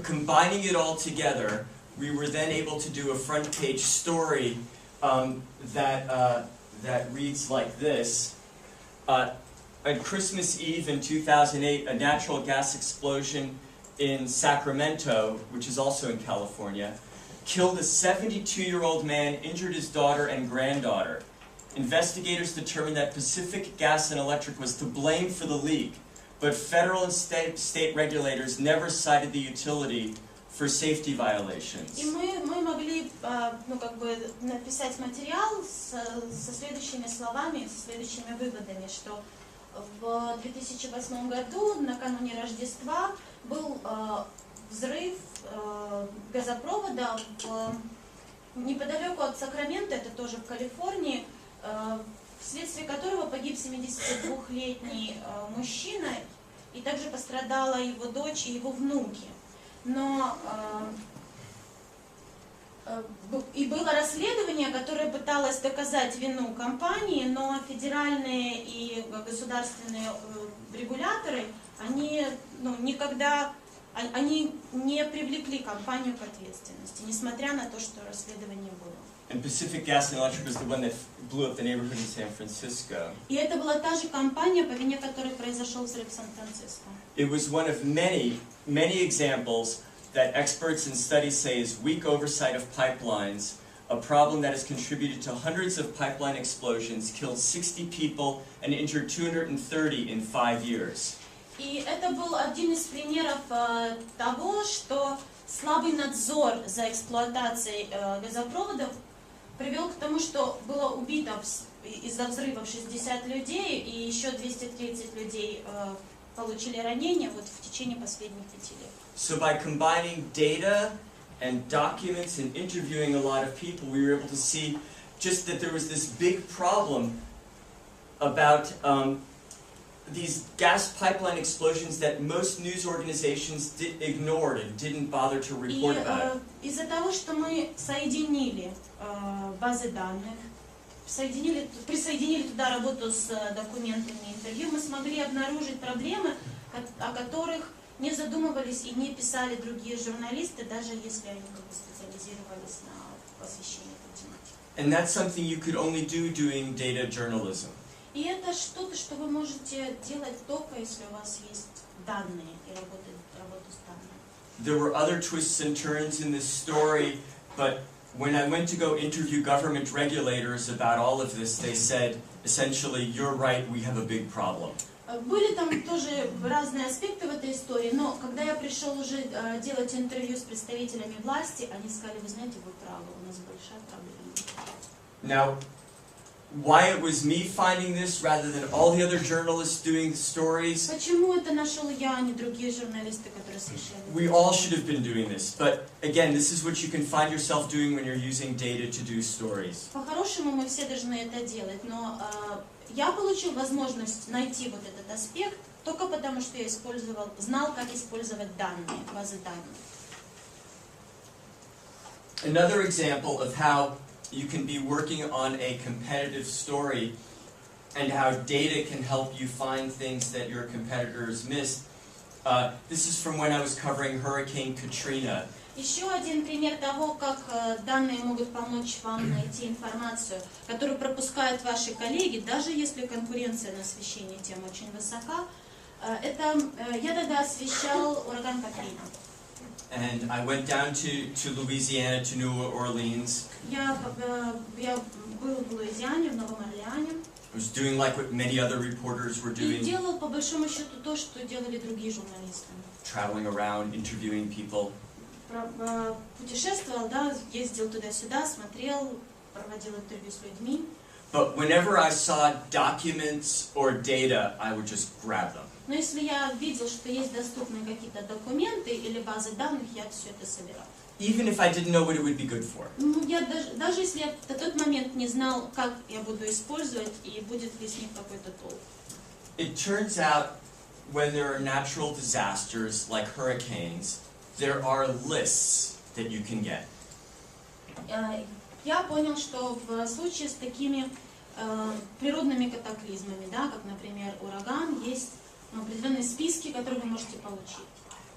Combining it all together, we were then able to do a front-page story that reads like this. On Christmas Eve in 2008, a natural gas explosion in Sacramento, which is also in California, killed a 72-year-old man, injured his daughter and granddaughter. Investigators determined that Pacific Gas and Electric was to blame for the leak, but federal and state regulators never cited the utility for safety violations. И мы могли написать материал со следующими словами, со следующими выводами, что в 2008 году, накануне Рождества, был взрыв газопровода неподалеку от Сакрамента, это тоже в Калифорнии, вследствие которого погиб 72-летний мужчина, и также пострадала его дочь и его внуки. Но и было расследование, которое пыталось доказать вину компании, но федеральные и государственные регуляторы, они никогда не привлекли компанию к ответственности, несмотря на то, что расследование было. And Pacific Gas and Electric was the one that blew up the neighborhood in San Francisco. И это была та же компания, по вине которой произошел взрыв в Сан-Франциско. It was one of many examples that experts and studies say is weak oversight of pipelines, a problem that has contributed to hundreds of pipeline explosions, killed 60 people, and injured 230 in 5 years. И это был один из примеров того, что слабый надзор за эксплуатацией газопроводов привел к тому, что было убито из-за взрывов 60 людей, и еще 230 людей получили ранения в течение последних 5 лет. So by combining data and documents and interviewing a lot of people, we were able to see just that there was this big problem about these gas pipeline explosions that most news organizations ignored and didn't bother to report about it. Из-за того, что мы соединили базы данных, присоединили туда работу с документами интервью, мы смогли обнаружить проблемы, о которых не задумывались и не писали другие журналисты, даже если они специализировались на освещении этой тематики. And that's something you could only do doing data journalism. И это что-то, что вы можете делать только если у вас есть данные и работу с данными. There were other twists and turns in this story, but when I went to go interview government regulators about all of this, they said, essentially, you're right, we have a big problem. Были там тоже разные аспекты в этой истории, но когда я пришел уже делать интервью с представителями власти, они сказали, вы знаете, вы правы, у нас большая проблема. Now, why it was me finding this rather than all the other journalists doing stories, Почему это нашел я, а не другие журналисты, которые освещали? we all should have been doing this. But again, this is what you can find yourself doing when you're using data to do stories. По-хорошему мы все должны это делать, но я получил возможность найти вот этот аспект только потому, что я знал, как использовать данные, базы данных. Another example of how you can be working on a competitive story and how data can help you find things that your competitors missed. This is from when I was covering Hurricane Katrina. Еще один пример того, как данные могут помочь вам найти информацию, которую пропускают ваши коллеги, даже если конкуренция на освещении тем очень высока. Это я тогда освещал ураган Катрина. And I went down to Louisiana, to New Orleans. Я был в Луизиане, в Новом Орлеане. I was doing like what many other reporters were И doing, делал по большому счету то, что делали другие журналисты. traveling around, interviewing people. Путешествовал, да, ездил туда-сюда, смотрел, проводил интервью с людьми. But whenever I saw documents or data, I would just grab them. Но если я видел, что есть доступные какие-то документы или базы данных, я все это собирал. Even if I didn't know what it would be good for. Я даже если я в тот момент не знал, как я буду использовать и будет ли с них какой-то толк. It turns out when there are natural disasters like hurricanes, there are lists that you can get. Я понял, что в случае с такими природными катаклизмами, да, как, например, ураган, есть определенные списки, которые вы можете получить.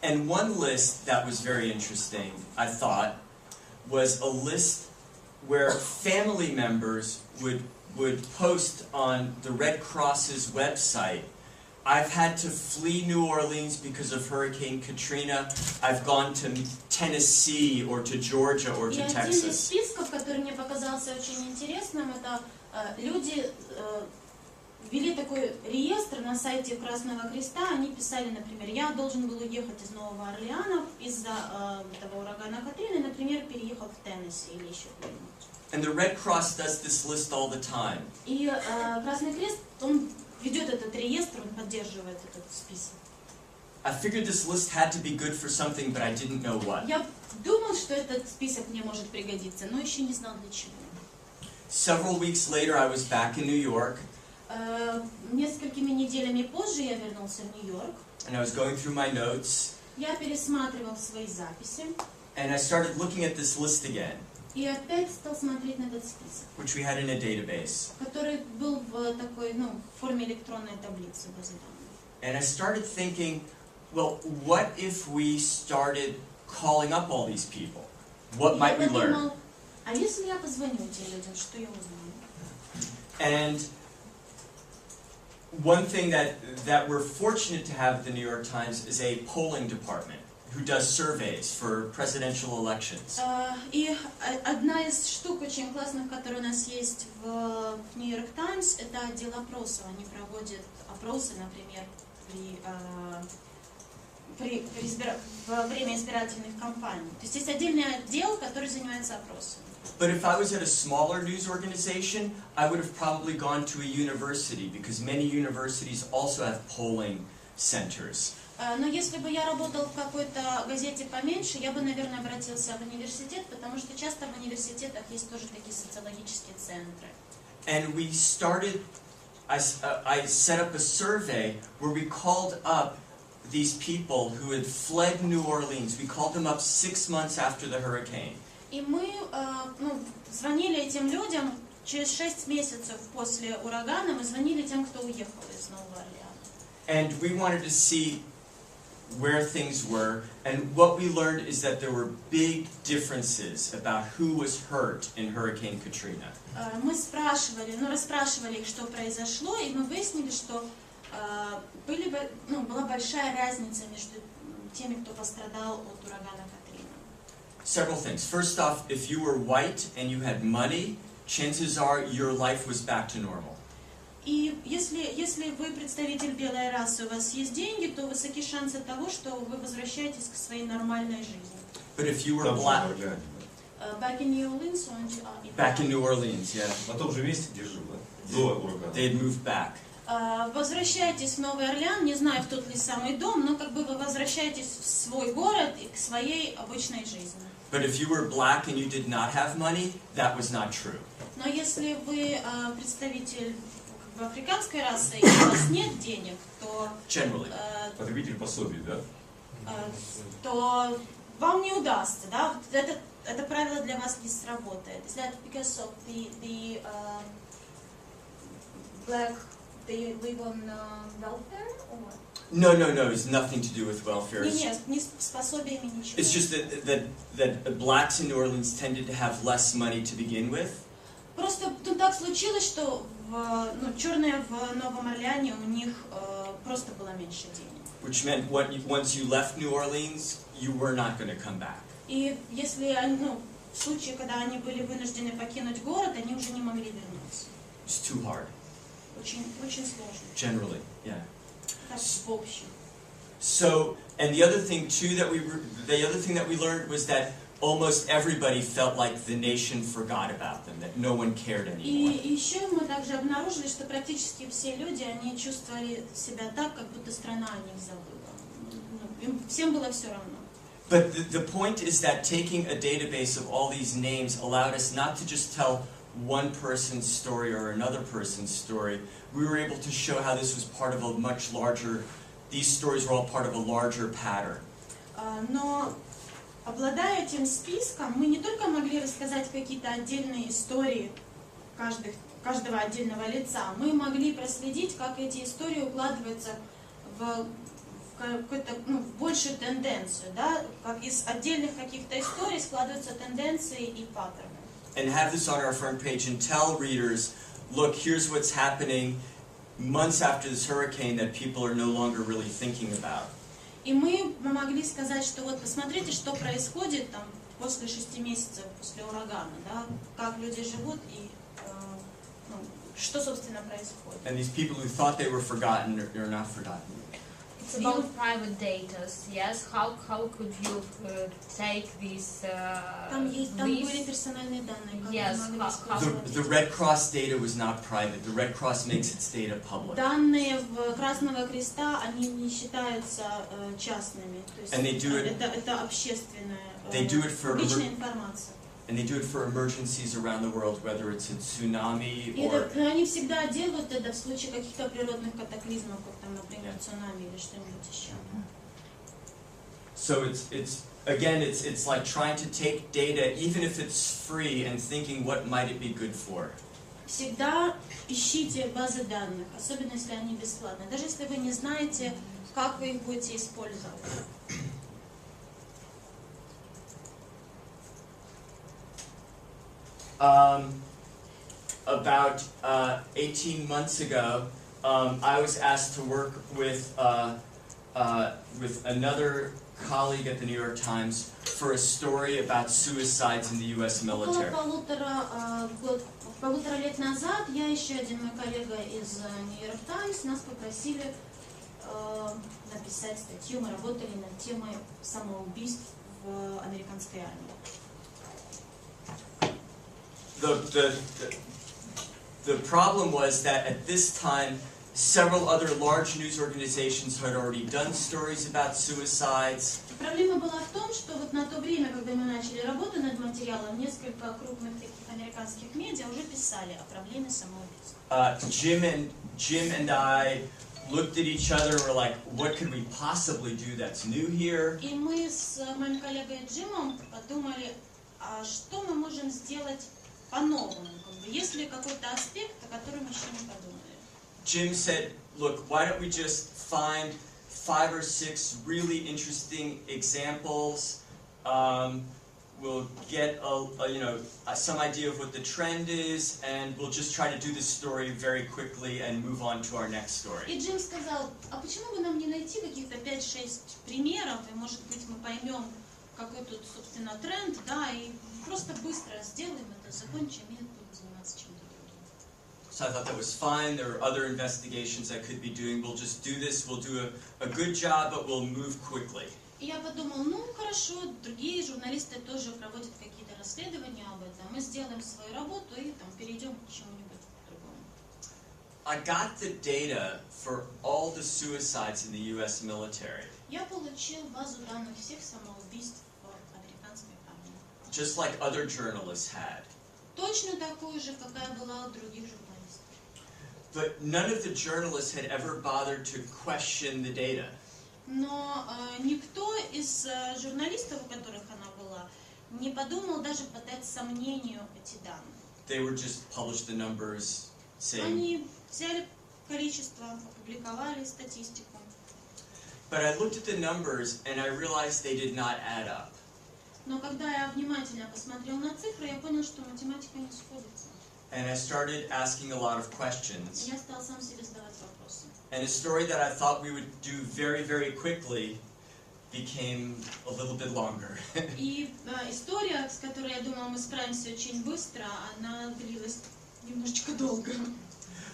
And one list that was very interesting, I thought, was a list where family members would post on the Red Cross's website, I've had to flee New Orleans because of Hurricane Katrina. I've gone to Tennessee or to Georgia or to И один из Texas. списков, который мне показался очень интересным, это люди ввели такой реестр на сайте Красного Креста. Они писали, например, я должен был уехать из Нового Орлеана из-за этого урагана Катрины, например, переехал в Теннесси или еще куда-нибудь. And the Red Cross does this list all the time. И Красный Крест, он ведет этот реестр, он поддерживает этот список. I figured this list had to be good for something, but I didn't know what. Я думал, что этот список мне может пригодиться, но еще не знал для чего. Several weeks later, I was back in New York, Несколькими неделями позже я вернулся в Нью-Йорк. and I was going through my notes, Я пересматривал свои записи and I started looking at this list again, и опять стал смотреть на этот список, which we had in a database. который был в такой, в форме электронной таблицы базы данных. And I started thinking, well, what if we started calling up all these people? What might we Я learn? подумал, а если я позвоню этим людям, что я узнаю? And one thing that we're fortunate to have at the New York Times is a polling department who does surveys for presidential elections. И одна из штук очень классных, которые у нас есть в Нью-Йорк Таймс, это отдел опросов. Они проводят опросы, например, во время избирательных кампаний. То есть есть отдельный отдел, который занимается опросами. But if I was at a smaller news organization, I would have probably gone to a university, because many universities also have polling centers. Но если бы я работал в какой-то газете поменьше, я бы, наверное, обратился в университет, потому что часто в университетах есть тоже такие социологические центры. And we started, I set up a survey where we called up these people who had fled New Orleans. We called them up 6 months after the hurricane. И мы звонили этим людям через 6 месяцев после урагана, мы звонили тем, кто уехал из Нового Орлеана. And we wanted to see where things were, and what we learned is that there were big differences about who was hurt in Hurricane Katrina. Мы расспрашивали их, что произошло, и мы выяснили, что была большая разница между теми, кто пострадал от урагана Катрина. Several things. First off, if you were white and you had money, chances are your life was back to normal. И если вы представитель белой расы, у вас есть деньги, то высоки шансы того, что вы возвращаетесь к своей нормальной жизни. But if you were black, Back in New Orleans, back in New Orleans, yeah, На том же месте, где жил, да? До урагана. they'd moved back. Возвращайтесь в Новый Орлеан, не знаю, в тот ли самый дом, но вы возвращаетесь в свой город и к своей обычной жизни. But if you were black and you did not have money, that was not true. Но если вы представитель африканской расы и у вас нет денег, то Generally. Потребитель пособий, да? То вам не удастся, да? Это правило для вас не сработает. Is that because of the black, they live on welfare or? No, it's nothing to do with welfare. Нет, не с пособиями ничего. It's just that blacks in New Orleans tended to have less money to begin with. Просто так случилось, что черные в Новом Орлеане, у них просто было меньше денег. Which meant once you left New Orleans, you were not going to come back. И если в случае, когда они были вынуждены покинуть город, они уже не могли вернуться. It's too hard. Очень сложно. Generally, yeah. Так, в общем. So, and the other thing that we learned was that almost everybody felt like the nation forgot about them, that no one cared anymore. И еще мы также обнаружили, что практически все люди, они чувствовали себя так, как будто страна о них забыла. Им всем было все равно. But the point is that taking a database of all these names allowed us not to just tell one person's story or another person's story. We were able to show how this was part of a much larger, these stories were all part of a larger pattern. Но обладая этим списком, мы не только могли рассказать какие-то отдельные истории каждого отдельного лица, мы могли проследить, как эти истории укладываются в какую-то в большую тенденцию, да, как из отдельных каких-то историй складываются тенденции и паттерны. And have this on our front page and tell readers, look, here's what's happening months after this hurricane that people are no longer really thinking about. И мы могли сказать, что вот посмотрите, что происходит там после 6 месяцев после урагана, да, как люди живут и что, собственно, происходит. And these people who thought they were forgotten are not forgotten. It's about private data, yes? How could you take these Там были leaves? персональные данные. Как Yes, вы могли how- использовать The эти Red Cross data was not private. The Red Cross makes its data public. данные в Красного Креста, они не считаются частными. То есть And they do it- это общественная, They do it for- публичная информация. And they do it for emergencies around the world, whether it's a tsunami И or они всегда делают это в случае каких-то природных катаклизмов, как там, например, цунами или что-нибудь еще. so. It's like trying to take data, even if it's free, and thinking what might it be good for. Всегда ищите базы данных, особенно если они бесплатные. Даже если вы не знаете, как вы их будете использовать. About 18 months ago, I was asked to work with another colleague at the New York Times for a story about suicides in the U.S. military. Полутора лет назад я и еще один мой коллега из Нью-Йорк Таймс нас попросили написать статью. Мы работали над темой самоубийств в американской армии. The problem was that at this time, several other large news organizations had already done stories about suicides. Проблема была в том, что вот на то время, когда мы начали работу над материалом, несколько крупных таких американских медиа уже писали о проблеме самоубийств. Jim and I looked at each other and were like, what could we possibly do that's new here? И мы с моим коллегой Джимом подумали, а что мы можем сделать по-новому? Есть ли какой-то аспект, о котором еще не подумали? Jim said, look, why don't we just find 5 or 6 really interesting examples. We'll get some idea of what the trend is, and we'll just try to do this story very quickly and move on to our next story. И Джим сказал, а почему бы нам не найти каких-то 5-6 примеров, и может быть мы поймем, какой тут, собственно, тренд, да, и просто быстро сделаем это, закончим и будем заниматься чем-то другим. So I thought that was fine. There are other investigations I could be doing. We'll just do this. We'll do a good job, but we'll move quickly. И я подумал, ну хорошо, другие журналисты тоже проводят какие-то расследования об этом. Мы сделаем свою работу и там перейдем к чему-нибудь другому. I got the data for all the suicides in the U.S. military, Я получил базу данных всех самоубийств в американской армии. just like other journalists had. Точно такую же, какая была у других журналистов. But none of the journalists had ever bothered to question the data. Но никто из журналистов, у которых она была, не подумал даже подать сомнению эти данные. They were just published the numbers, saying. Они взяли количество, опубликовали статистику. But I looked at the numbers and I realized they did not add up. Но когда я внимательно посмотрел на цифры, я понял, что математика не сходится. And I started asking a lot of questions. Я стал сам себе задавать вопросы. And a story that I thought we would do very, very quickly became a little bit longer. И история, с которой я думала, мы справимся очень быстро, она длилась немножечко долго.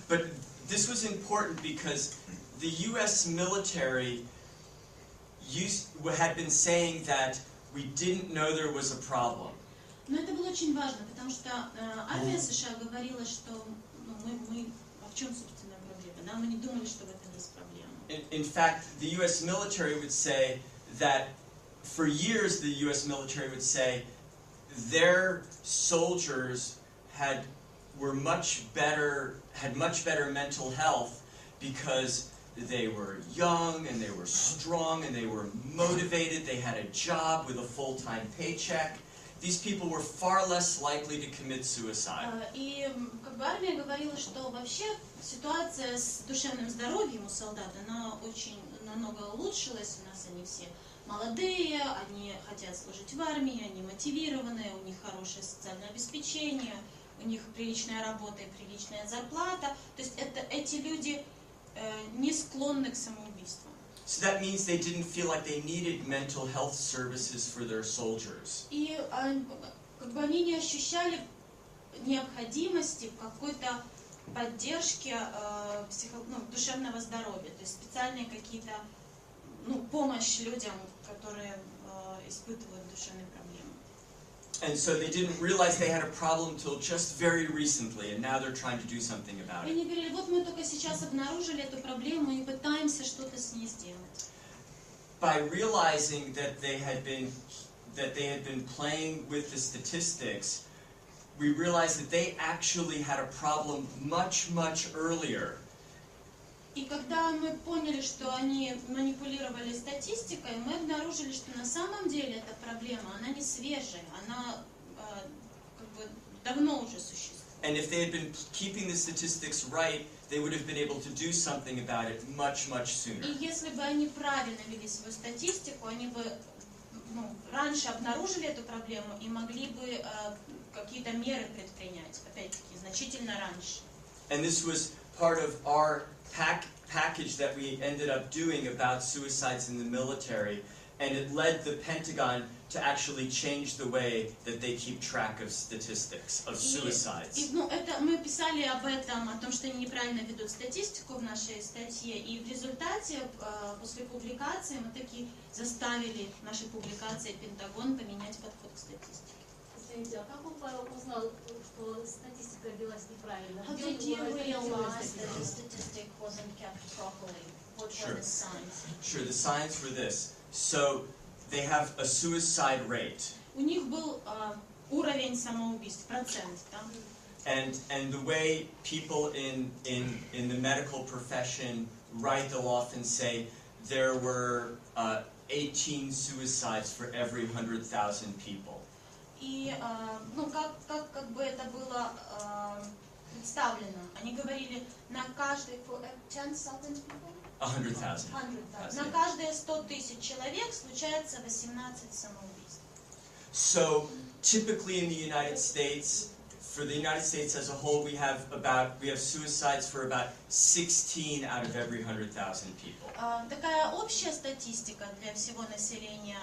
But this was important because the U.S. military had been saying that we didn't know there was a problem. Но это было очень важно, потому что армия США говорила, что мы в чем, собственно, проблема, да? Мы не думали, что в этом есть проблема. In fact, the U.S. military would say that for years the U.S. military would say their soldiers had much better mental health because they were young and they were strong and they were motivated. They had a job with a full-time paycheck. These people were far less likely to commit suicide. И как бы армия говорила, что вообще ситуация с душевным здоровьем у солдат, она очень намного улучшилась. У нас они все молодые, они хотят служить в армии, они мотивированные, у них хорошее социальное обеспечение, у них приличная работа и приличная зарплата. То есть эти люди не склонны к самоубийству. So that means they didn't feel like they needed mental health services for their soldiers. И как бы они не ощущали необходимости в какой-то поддержки душевного здоровья, то есть специальные какие-то, помощь людям, которые испытывают душевные проблемы. And so they didn't realize they had a problem till just very recently, and now they're trying to do something about И it. они говорили, вот мы только сейчас обнаружили эту проблему и пытаемся что-то с ней сделать. By realizing that they had been playing with the statistics, we realized that they actually had a problem much, much earlier. И когда мы поняли, что они манипулировали статистикой, мы обнаружили, что на самом деле эта проблема, она не свежая, она давно уже существует. And if they had been keeping the statistics right, they would have been able to do something about it much, much sooner. И если бы они правильно вели свою статистику, они бы раньше обнаружили эту проблему и могли бы какие-то меры предпринять, опять-таки, значительно раньше. And this was part of our package that we ended up doing about suicides in the military, and it led the Pentagon to actually change the way that they keep track of statistics of suicides. Мы писали об этом, о том, что они неправильно ведут статистику в нашей статье, и в результате, после публикации, мы таки заставили нашей публикации Пентагон поменять подход к статистике. Извините, а как он узнал, что статистика велась неправильно? How did you realize that the statistic wasn't kept properly? What were the signs? Sure, the signs were this. So they have a suicide rate. У них был уровень самоубийств, процент, да? And the way people in the medical profession write, they'll often say there were 18 suicides for every 100,000 people. И как бы это было представлено? Они говорили на каждый 10,000 people? 100,000. 100,000. На каждые 100 тысяч человек случается 18 самоубийств. So typically in the United States, for the United States as a whole, we have suicides for about 16 out of every 100,000 people. Такая общая статистика для всего населения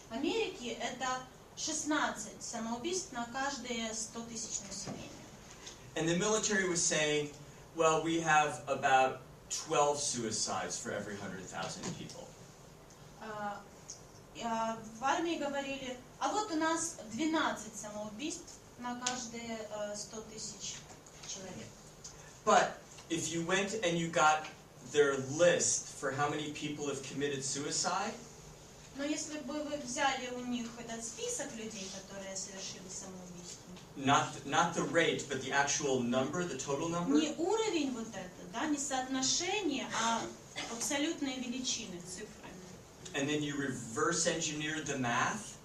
Америки — это 16 самоубийств на каждые 100 тысяч населения. And the military was saying, well, we have about 12 suicides for every 100,000 people. В армии говорили, а вот у нас 12 самоубийств на каждые 100 тысяч человек. But if you went and you got their list for how many people have committed suicide, Но если бы вы взяли у них этот список людей, которые совершили самоубийство, not the rate, but the actual number, the total number, не уровень вот это, да, не соотношение, а абсолютные величины, цифры. and then you reverse engineer the math,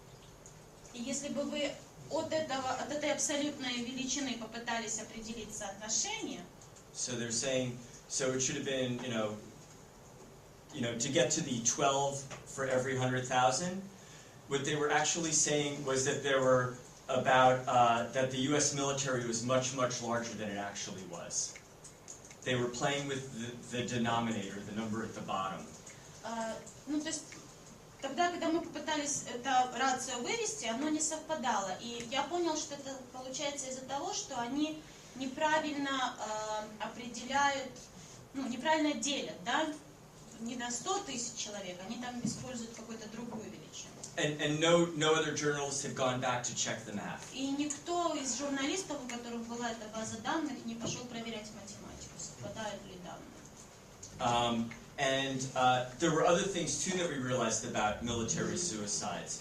И если бы вы от этой абсолютной величины попытались определить соотношение, so they're saying, so it should have been, to get to the 12 for every 100,000, what they were actually saying was that there were about, that the US military was much, much larger than it actually was. They were playing with the denominator, the number at the bottom. то есть, тогда, когда мы попытались это рацию вывести, оно не совпадало. И я понял, что это получается из-за того, что они неправильно определяют, неправильно делят, да? Не на 100 тысяч человек, они там используют какую-то другую величину. And no other journalists have gone back to check the math. И никто из журналистов, у которых была эта база данных, не пошел проверять математику, совпадают ли данные. And there were other things too that we realized about military suicides.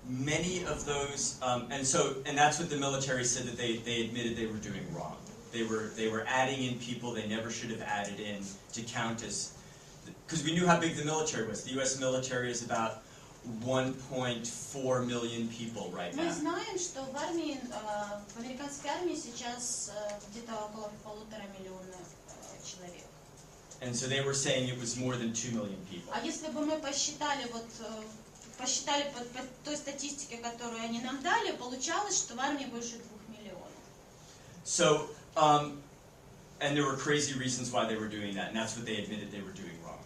Many of those, and that's what the military said that they admitted they were doing wrong. They were adding in people they never should have added in to count as, because we knew how big the military was. The U.S. military is about 1.4 million people right Мы now. знаем, что в армии, в американской армии сейчас где-то около 1,5 миллиона человек. And so they were saying it was more than 2 million people. А если бы мы посчитали по той статистике, которую они нам дали, получалось, что в армии больше 2 миллионов. So, and there were crazy reasons why they were doing that, and that's what they admitted they were doing wrong.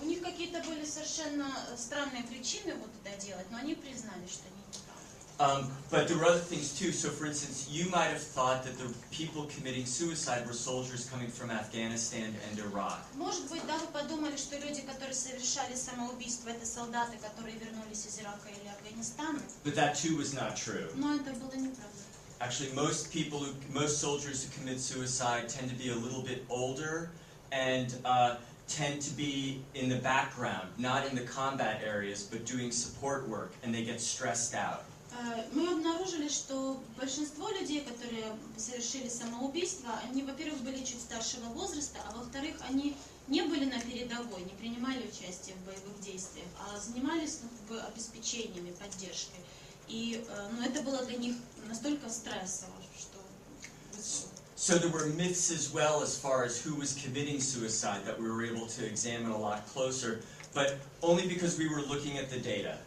У них какие-то были совершенно странные причины вот это делать, но они признали, что они не правы. But there were other things too. So, for instance, you might have thought that the people committing suicide were soldiers coming from Afghanistan and Iraq. Может быть, да, вы подумали, что люди, которые совершали самоубийство, это солдаты, которые вернулись из Ирака или Афганистана. But that too was not true. Но это было неправда. Actually, most soldiers who commit suicide tend to be a little bit older and tend to be in the background, not in the combat areas, but doing support work, and they get stressed out. Мы обнаружили, что большинство людей, которые совершили самоубийство, они, во-первых, были чуть старшего возраста, а во-вторых, они не были на передовой, не принимали участие в боевых действиях, а занимались обеспечениями, поддержкой. И это было для них настолько стрессово, что... So there were myths as well as far as who was committing suicide that we were able to examine a lot closer, but only because we were looking at the data.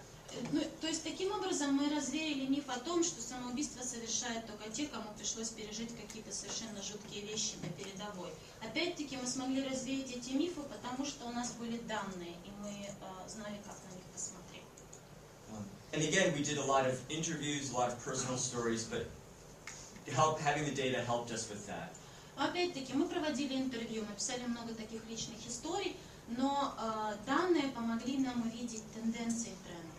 То есть таким образом мы развеяли миф о том, что самоубийство совершают только те, кому пришлось пережить какие-то совершенно жуткие вещи на передовой. Опять-таки мы смогли развеять эти мифы, потому что у нас были данные, и мы знали, как на них посмотреть. And again, we did a lot of interviews, a lot of personal stories, but having the data helped us with that. Опять-таки мы проводили интервью, мы писали много таких личных историй, но данные помогли нам увидеть тенденции и тренды.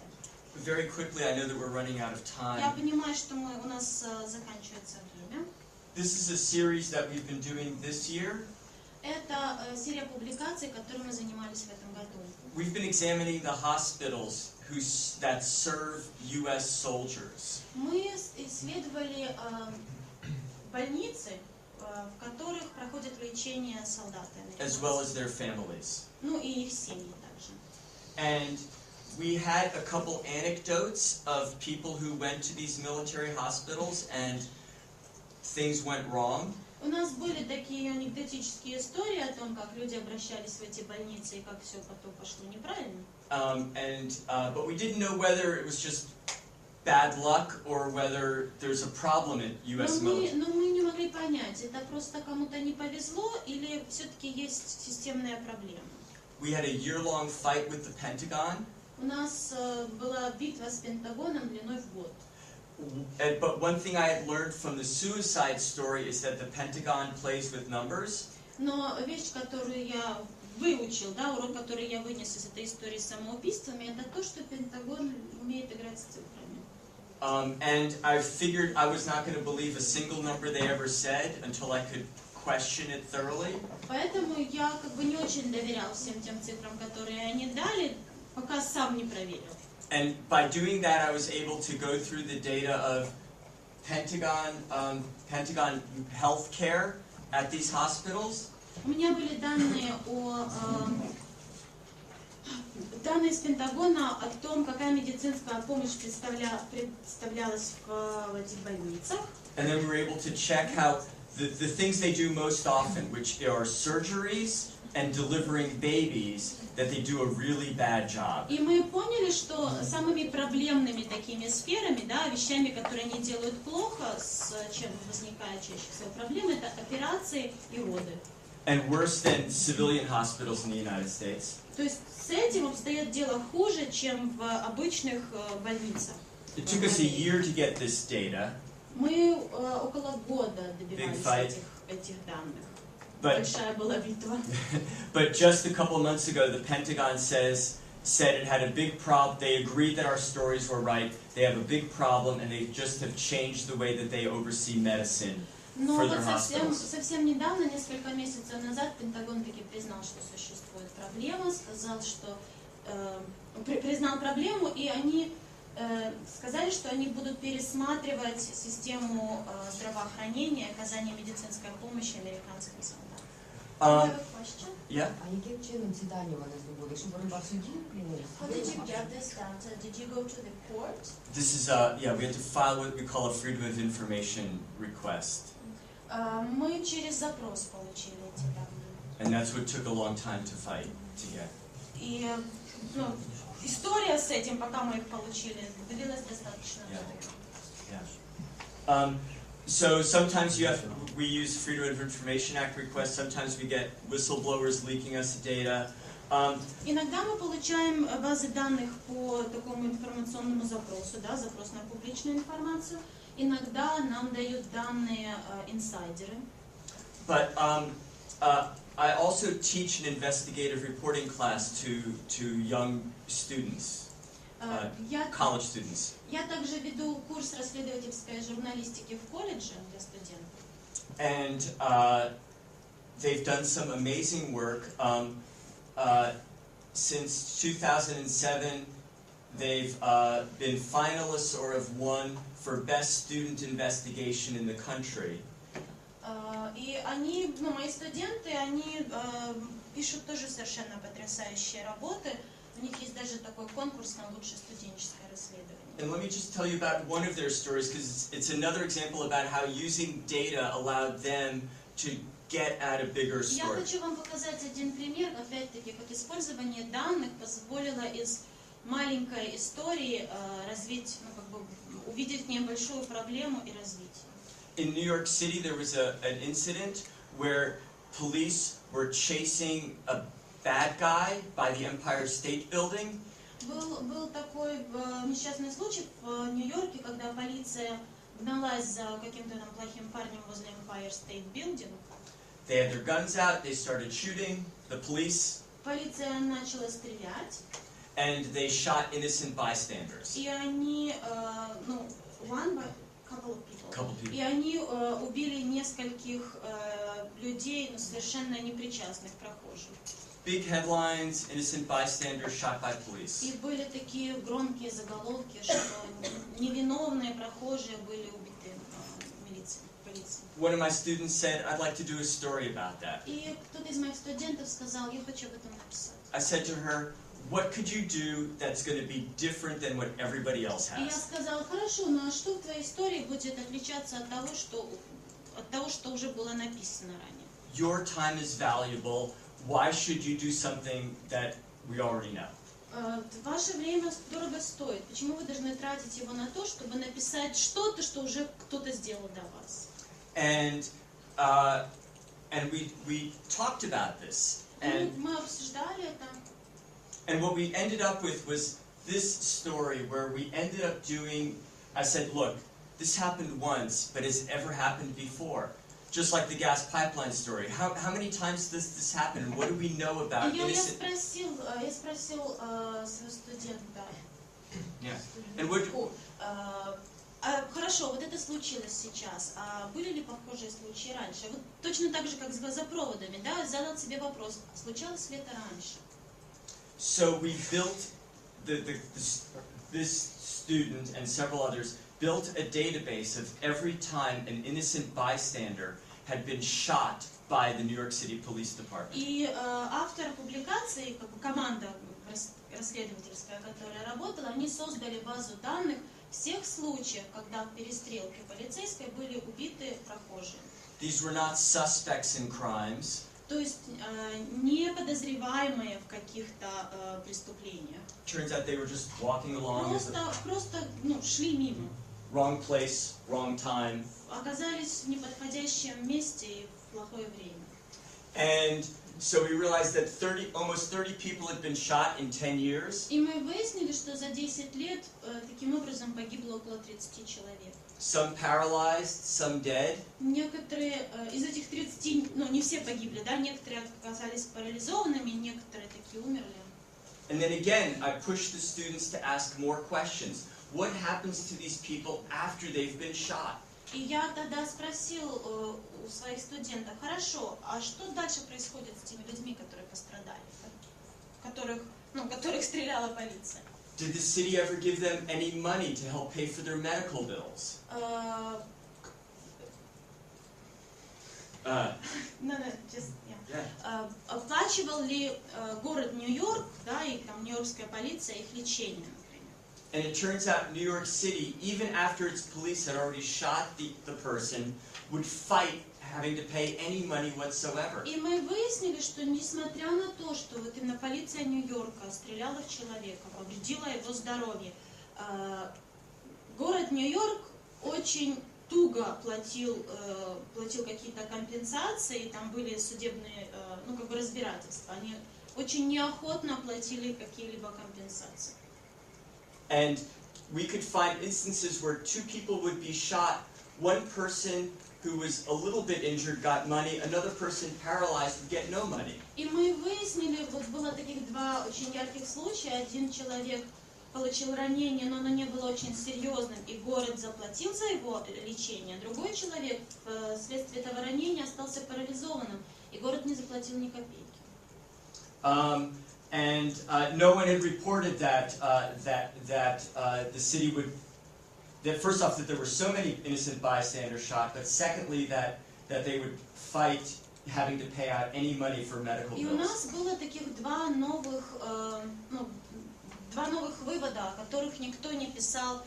Very quickly, I know that we're running out of Я time. понимаю, что у нас заканчивается время. This is a series that we've been doing this year. Это серия публикаций, которой мы занимались в этом году. We've been examining the hospitals that serve U.S. soldiers. Мы исследовали больницы, в которых проходят лечение солдаты. As well as their families. Ну и их семьи также. And we had a couple anecdotes of people who went to these military hospitals and things went wrong. У нас были такие анекдотические истории о том, как люди обращались в эти больницы и как все потом пошло неправильно. But we didn't know whether it was just bad luck or whether there's a problem in U.S. military. Но мы не могли понять, это просто кому-то не повезло или все-таки есть системная проблема. We had a year-long fight with the Pentagon. У нас была битва с Пентагоном длиной в год. But one thing I had learned from the suicide story is that the Pentagon plays with numbers. Но вещь, которую я выучил, да, урок, который я вынес из этой истории с самоубийствами, это то, что Пентагон умеет играть с цифрами. And I figured I was not going to believe a single number they ever said until I could question it thoroughly. Поэтому я не очень доверял всем тем цифрам, которые они дали, пока сам не проверил. And by doing that, I was able to go through the data of Pentagon healthcare at these hospitals. У меня были данные данные из Пентагона о том, какая медицинская помощь представлялась в этих больницах. And then we were able to check how the things they do most often, which are surgeries and delivering babies, that they do a really bad job. И мы поняли, что самыми проблемными такими сферами, да, вещами, которые они делают плохо, с чем возникает чаще всего проблемы, это операции и роды. And worse than civilian hospitals in the United States. То есть с этим обстоят дело хуже, чем в обычных больницах. It took us a year to get this data. Мы около года добивались этих данных. Большая была битва. But just a couple of months ago, the Pentagon said it had a big problem. They agreed that our stories were right. They have a big problem, and they just have changed the way that they oversee medicine for their hospitals. Совсем недавно, несколько месяцев назад, Пентагон таки признал, что существует проблема, признал проблему, и они сказали, что они будут пересматривать систему здравоохранения и оказания медицинской помощи американским солдатам. Yeah. А яким чином ці дані вони здобули? Щоб вони в суді прийняли? How did you get this data? Did you go to the court? This is we had to file what we call a Freedom of Information request. Мы через запрос получили эти данные. And that's what took a long time to fight to get. И история с этим, пока мы их получили, длилась достаточно долго. So sometimes we use Freedom of Information Act requests. Sometimes we get whistleblowers leaking us data. Иногда мы получаем базы данных по такому информационному запросу, да, запрос на публичную информацию. Иногда нам дают данные инсайдеры. But I also teach an investigative reporting class to young students, college students. Я также веду курс расследовательской журналистики в колледже для студентов. And they've done some amazing work. Since 2007, they've been finalists or have won for best student investigation in the country. И они, мои студенты, они пишут тоже совершенно потрясающие работы. У них есть даже такой конкурс на лучшее студенческое расследование. And let me just tell you about one of their stories, because it's another example about how using data allowed them to get at a bigger Я story. хочу вам показать один пример, опять-таки, как использование данных позволило из маленькой истории развить, увидеть в ней большую проблему и развить. In New York City, there was an incident where police were chasing a bad guy by the Empire State Building. Был такой несчастный случай в Нью-Йорке, когда полиция гналась за каким-то там плохим парнем возле Empire State Building. They had their guns out, they started shooting, the police, Полиция начала стрелять, and they shot innocent bystanders. и они, Couple people. и они убили нескольких людей, совершенно непричастных прохожих. Big headlines, innocent bystanders shot by police. И были такие громкие заголовки, что невиновные прохожие были убиты полицией. One of my students said, I'd like to do a story about that. И кто-то из моих студентов сказал, я хочу об этом написать. I said to her, what could you do that's going to be different than what everybody else И я has? сказала, хорошо, но а что в твоей истории будет отличаться от того, что уже было написано ранее? Your time is valuable. Why should you do something that we already know? Ваше время дорого стоит. Почему вы должны тратить его на то, чтобы написать что-то, что уже кто-то сделал до вас? And we talked about this. And Мы обсуждали это. And what we ended up with was this story where we ended up doing, I said, look, this happened once, but has it ever happened before? Just like the gas pipeline story. How many times does this happen? And what do we know about Я innocent... спросил своего студента. Yeah. And what... Хорошо, вот это случилось сейчас. А были ли похожие случаи раньше? Вот точно так же, как с газопроводами, да? Задал себе вопрос, случалось ли это раньше? So we built, this student and several others built a database of every time an innocent bystander had been shot by the New York City Police Department. И автор публикации, команда расследовательская, которая работала, они создали базу данных всех случаев, когда в перестрелке полицейской были убиты прохожие. These were not suspects in crimes. То есть не подозреваемые в каких-то преступлениях. Turns out they were just walking along. Просто шли мимо. Wrong place, wrong time. Оказались в неподходящем месте и в плохое время. And so we realized that almost 30 people had been shot in 10 years. И мы выяснили, что за 10 лет таким образом погибло около 30 человек. Some paralyzed, some dead. Некоторые из этих 30, не все погибли, да, некоторые оказались парализованными, некоторые такие умерли. And then again, I pushed the students to ask more questions. What happens to these people after they've been shot? И я тогда спросил у своих студентов, хорошо, а что дальше происходит с теми людьми, которые пострадали, которых стреляла полиция? Did the city ever give them any money to help pay for their medical bills? Оплачивал ли город Нью-Йорк, да, и там нью-йоркская полиция их лечение, например? And it turns out New York City, even after its police had already shot the person, would fight having to pay any money whatsoever. И мы выяснили, что несмотря на то, что вот именно полиция Нью-Йорка стреляла в человека, повредила его здоровье, город Нью-Йорк очень туго платил какие-то компенсации, там были судебные, разбирательства. Они очень неохотно платили какие-либо компенсации. And we could find instances where two people would be shot. One person who was a little bit injured got money, another person paralyzed would get no money. И мы выяснили, вот было таких два очень ярких случая. Один человек получил ранение, но оно не было очень серьезным, и город заплатил за его лечение. Другой человек вследствие этого ранения остался парализованным, и город не заплатил ни копейки. And no one had reported that the city would. That first off, that there were so many innocent bystanders shot, but secondly, that they would fight having to pay out any money for medical И у bills. нас было таких два новых вывода, о которых никто не писал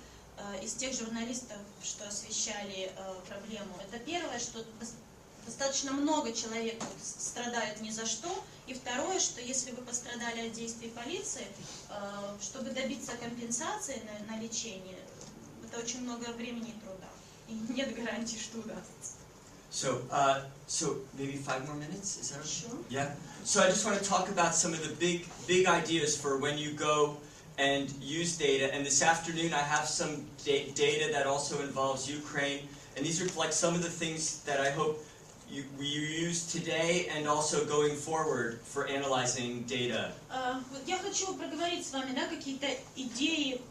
из тех журналистов, что освещали проблему. Это первое, что достаточно много человек страдают ни за что. И второе, что если вы пострадали от действий полиции, чтобы добиться компенсации на лечение, это очень много времени и труда. И нет гарантии, что удастся. So maybe 5 more minutes? Is that okay? Sure. Yeah. So I just want to talk about some of the big ideas for when you go and use data. And this afternoon I have some data that also involves Ukraine. And these reflect some of the things that I hope we use today and also going forward for analyzing data. Я хочу проговорить с вами, да, какие-то идеи,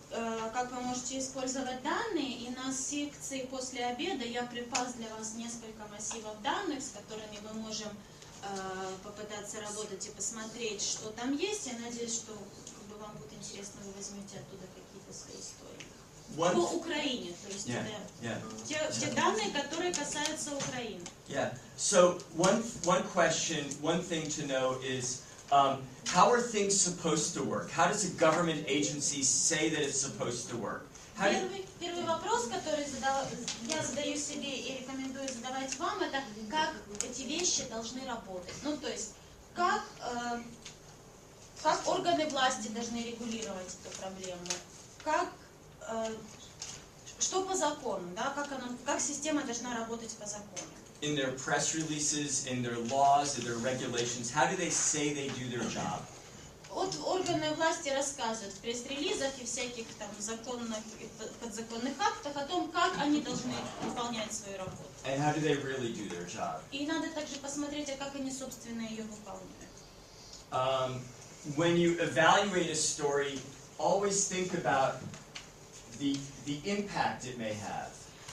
как вы можете использовать данные. И на секции после обеда я припас для вас несколько массивов данных, с которыми мы можем попытаться работать и посмотреть, что там есть. Я надеюсь, что вам будет интересно, вы возьмете оттуда какие-то свои истории. По Украине, то есть те данные, которые касаются Украины. Yeah. So one thing to know is how are things supposed to work? How does a government agency say that it's supposed to work? Первый вопрос, который я задаю себе и рекомендую задавать вам, это как эти вещи должны работать. Ну, то есть, как органы власти должны регулировать эту проблему, что по закону, да, как система должна работать по закону. In their press releases, in their laws, in their regulations, how do they say they do their job? Вот органы власти рассказывают в пресс-релизах и всяких там законных и подзаконных актах о том, как они должны выполнять свою работу. And how do they really do their job? И надо также посмотреть, а как они, собственно, ее выполняют. When you evaluate a story, always think about the impact it may have.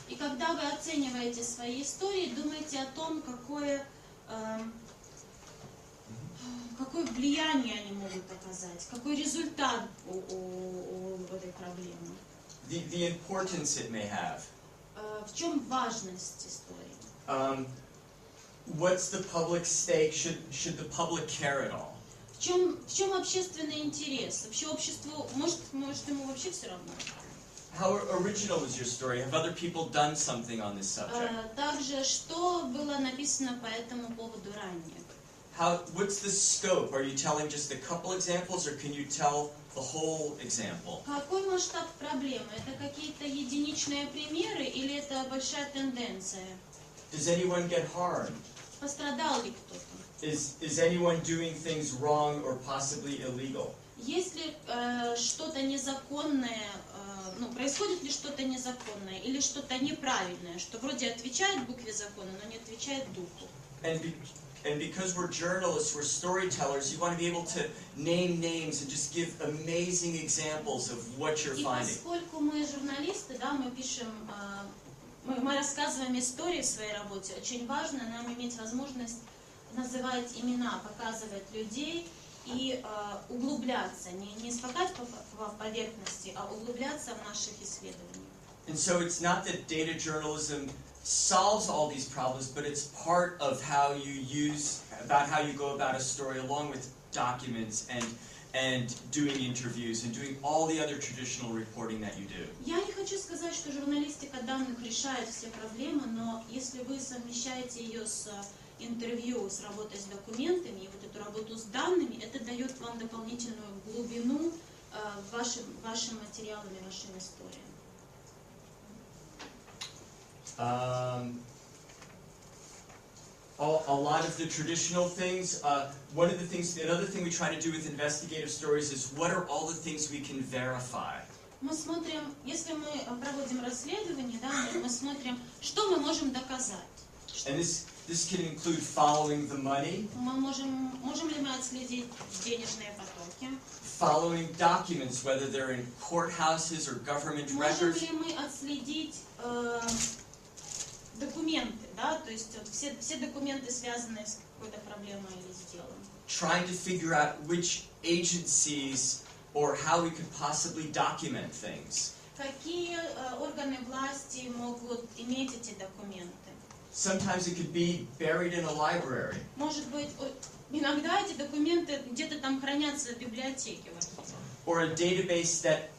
И когда вы оцениваете свои истории, думайте о том, какое влияние они могут оказать, какой результат у этой проблемы. The importance it may have. В чем важность истории? What's the public stake? Should the public care at all? В чем общественный интерес? Вообще обществу, может ему вообще все равно? How original was your story? Have other people done something on this subject? Также, что было написано по этому поводу ранее? What's the scope? Are you telling just a couple examples, or can you tell the whole example? Какой масштаб проблемы? Это какие-то единичные примеры или это большая тенденция? Does anyone get harmed? Пострадал ли кто-то? Is anyone doing things wrong or possibly illegal? Есть ли что-то незаконное, происходит ли что-то незаконное или что-то неправильное, что вроде отвечает букве закона, но не отвечает духу? And because we're journalists, we're storytellers, you want to be able to name names and just give amazing examples of what you're finding. И поскольку мы журналисты, да, мы пишем, мы рассказываем истории в своей работе, очень важно нам иметь возможность называть имена, показывать людей и углубляться, не скакать по поверхности, а углубляться в наших исследованиях. And so it's not that data journalism solves all these problems, but it's part of how you go about a story, along with documents and doing interviews and doing all the other traditional reporting that you do. Я не хочу сказать, что журналистика данных решает все проблемы, но если вы совмещаете ее с интервью, с работой с документами и вот эту работу с данными, это дает вам дополнительную глубину вашим материалам и вашим историям. a lot of the traditional things. Another thing we try to do with investigative stories is what are all the things we can verify? Мы смотрим, если мы проводим расследование, да, мы смотрим, что мы можем доказать. And this can include following the money, Мы можем ли мы отследить денежные потоки? following documents, whether they're in courthouses or government Можем records. ли мы отследить документы, да, то есть вот все документы, связанные с какой-то проблемой или с делом. Trying to figure out which agencies or how we could possibly document things. Какие органы власти могут иметь эти документы? Sometimes it could be buried in a library. Может быть, иногда эти документы где-то там хранятся в библиотеке. Or a database that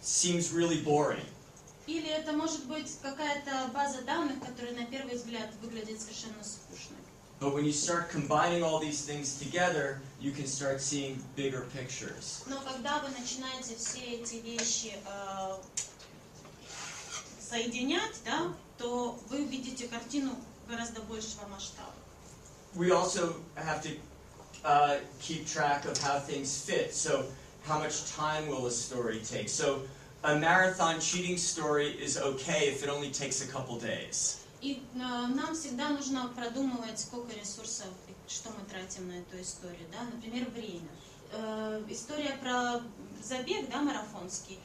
seems really boring. Или это может быть какая-то база данных, которая на первый взгляд выглядит совершенно скучной. But when you start combining all these things together, you can start seeing bigger pictures. Но когда вы начинаете все эти вещи соединять, да, то вы увидите картину гораздо большего масштаба. We also have to keep track of how things fit. So how much time will a story take? So a marathon cheating story is okay if it only takes a couple days. И нам всегда нужно продумывать, сколько ресурсов, что мы тратим на эту историю, да, например, время. История про забег, да, марафонский,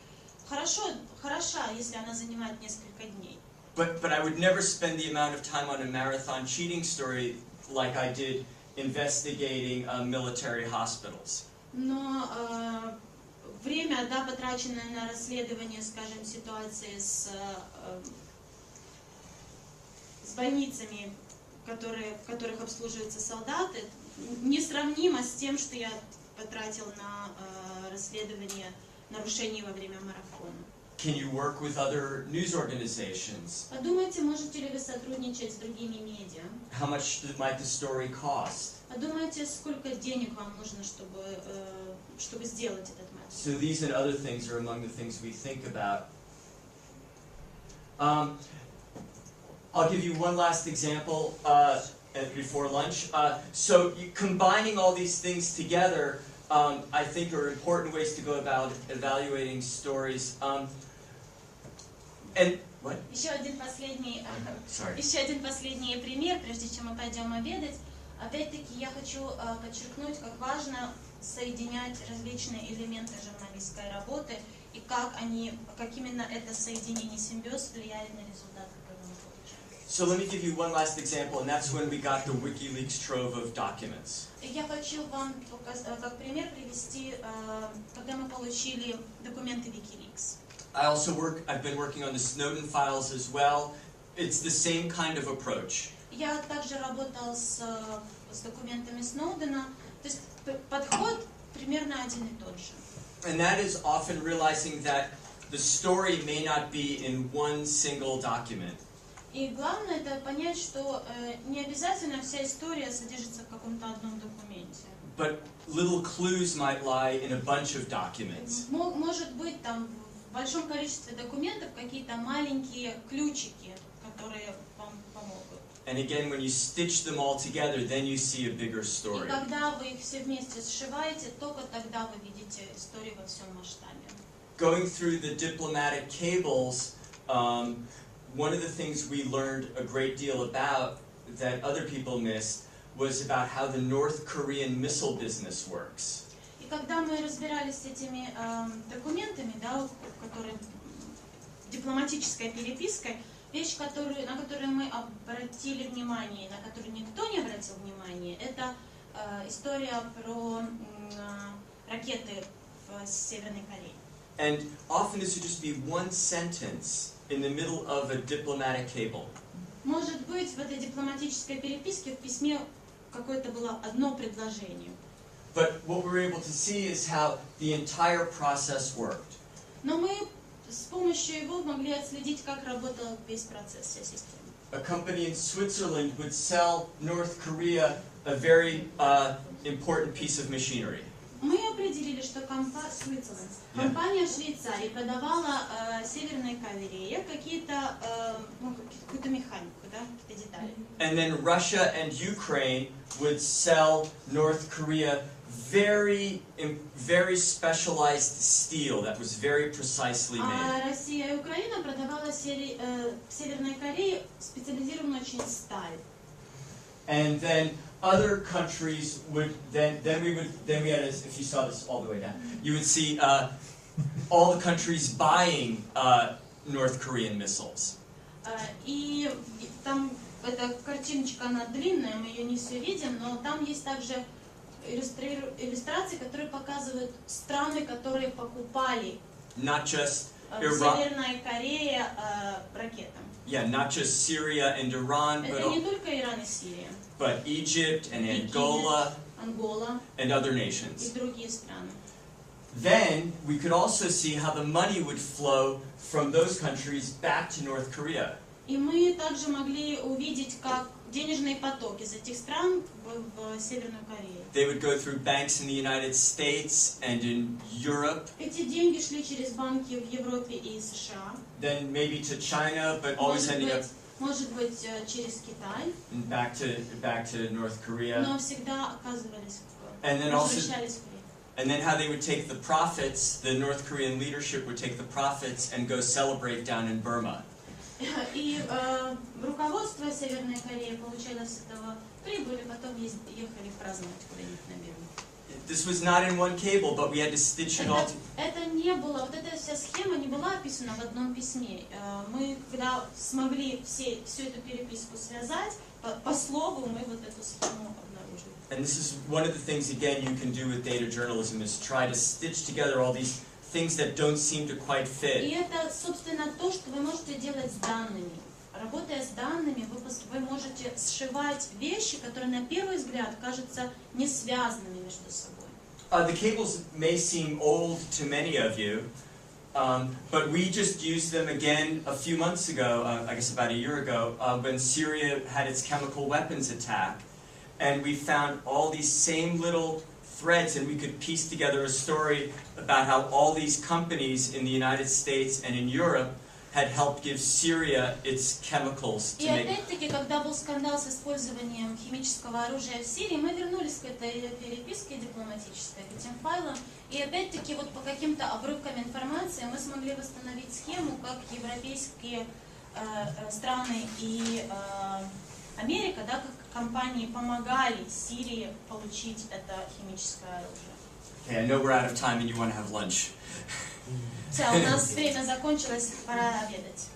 хороша, если она занимает несколько дней. But I would never spend the amount of time on a marathon cheating story like I did investigating military hospitals. Но время, да, потраченное на расследование, скажем, ситуации с больницами, в которых обслуживаются солдаты, несравнимо с тем, что я потратил на расследование нарушений во время марафона. Can you work with other news organizations? Подумайте, можете ли вы сотрудничать с другими медиа? How much might the story cost? Подумайте, сколько денег вам нужно, чтобы сделать этот материал. So these and other things are among the things we think about. I'll give you one last example before lunch. Combining all these things together, I think, are important ways to go about evaluating stories. And what? Еще один последний Sorry. пример, прежде чем мы пойдем обедать. Опять-таки я хочу подчеркнуть, как важно соединять различные элементы журналистской работы и как именно это соединение, симбиоз влияет на результат, который мы получаем. So let me give you one last example, and that's when we got the WikiLeaks trove of documents. Я хочу вам как пример привести, когда мы получили документы WikiLeaks. I've been working on the Snowden files as well. It's the same kind of approach. Я также работал с документами Сноудена, то есть подход примерно один и тот же. And that is often realizing that the story may not be in one single document. И главное это понять, что не обязательно вся история содержится в каком-то одном документе. But little clues might lie in a bunch of documents. Может быть там в большом количестве документов какие-то маленькие ключики, которые вам помогут. And again, when you stitch them all together, then you see a bigger И story. когда вы их все вместе сшиваете, только тогда вы видите историю во всем масштабе. Going through the diplomatic cables, one of the things we learned a great deal about that other people missed was about how the North Korean missile business works. И когда мы разбирались с этими документами, да, которые дипломатической перепиской, вещь, на которую мы обратили внимание, на которую никто не обратил внимания, это история про ракеты в Северной Корее. And often this would just be one sentence in the middle of a diplomatic cable. Может быть, в этой дипломатической переписке в письме какое-то было одно предложение. But what we were able to see is how the entire process worked. Но мы с помощью его могли отследить, как работал весь процесс, вся система. A company in Switzerland would sell North Korea a very important piece of machinery. Мы определили, что компания Швейцарии продавала Северной Корее какую-то механику, да, какие-то детали. And then Russia and Ukraine would sell North Korea very specialized steel that was very precisely made. А Россия и Украина продавала Северной Корее специализированную очень сталь. And then other countries would then we had this, if you saw this all the way down, you would see all the countries buying North Korean missiles. И там эта картиночка, она длинная, мы ее не все видим, но там есть также иллюстрации, которые показывают страны, которые покупали Not just в Iran, Северной Корее ракеты. yeah, not just Syria and Iran, Это не только Иран и Сирия, but Egypt and Египет, Angola Ангола and other и nations. другие страны. Then we could also see how the money would flow from those countries back to North Korea. И мы также могли увидеть, как денежные потоки из этих стран в Северную Корею. They would go through banks in the United States and in Europe, Эти деньги шли через банки в Европе и США. then maybe to China, but always ending up Может быть, через Китай, back to North Korea. но всегда оказывались, And then also, возвращались в Корею. and then how they would take the profits, the North Korean leadership would take the profits and go celebrate down in Burma. И руководство Северной Кореи получало с этого прибыль, и потом ехали праздновать куда-нибудь на Бирму. This was not in one cable, but we had to stitch it all together. Это не было, вот эта вся схема не была описана в одном письме. Мы, когда смогли всю эту переписку связать, по слогу мы вот эту схему обнаружили. And this is one of the things, again, you can do with data journalism, is try to stitch together all these things that don't seem to quite И fit. это, собственно, то, что вы можете делать с данными. Работая с данными, вы можете сшивать вещи, которые на первый взгляд кажутся не связанными между собой. The cables may seem old to many of you, but we just used them again a few months ago, I guess about a year ago, when Syria had its chemical weapons attack. And we found all these same little threads, and we could piece together a story about how all these companies in the United States and in Europe had helped give Syria its chemicals to И make. опять-таки, когда был скандал с использованием химического оружия в Сирии, мы вернулись к этой переписке дипломатической, к этим файлам, и опять-таки вот по каким-то обрывкам информации мы смогли восстановить схему, как европейские страны и Америка, да, как компании помогали Сирии получить это химическое оружие. Okay, I know we're out of time and you want to have lunch. Все, у нас время закончилось, пора обедать.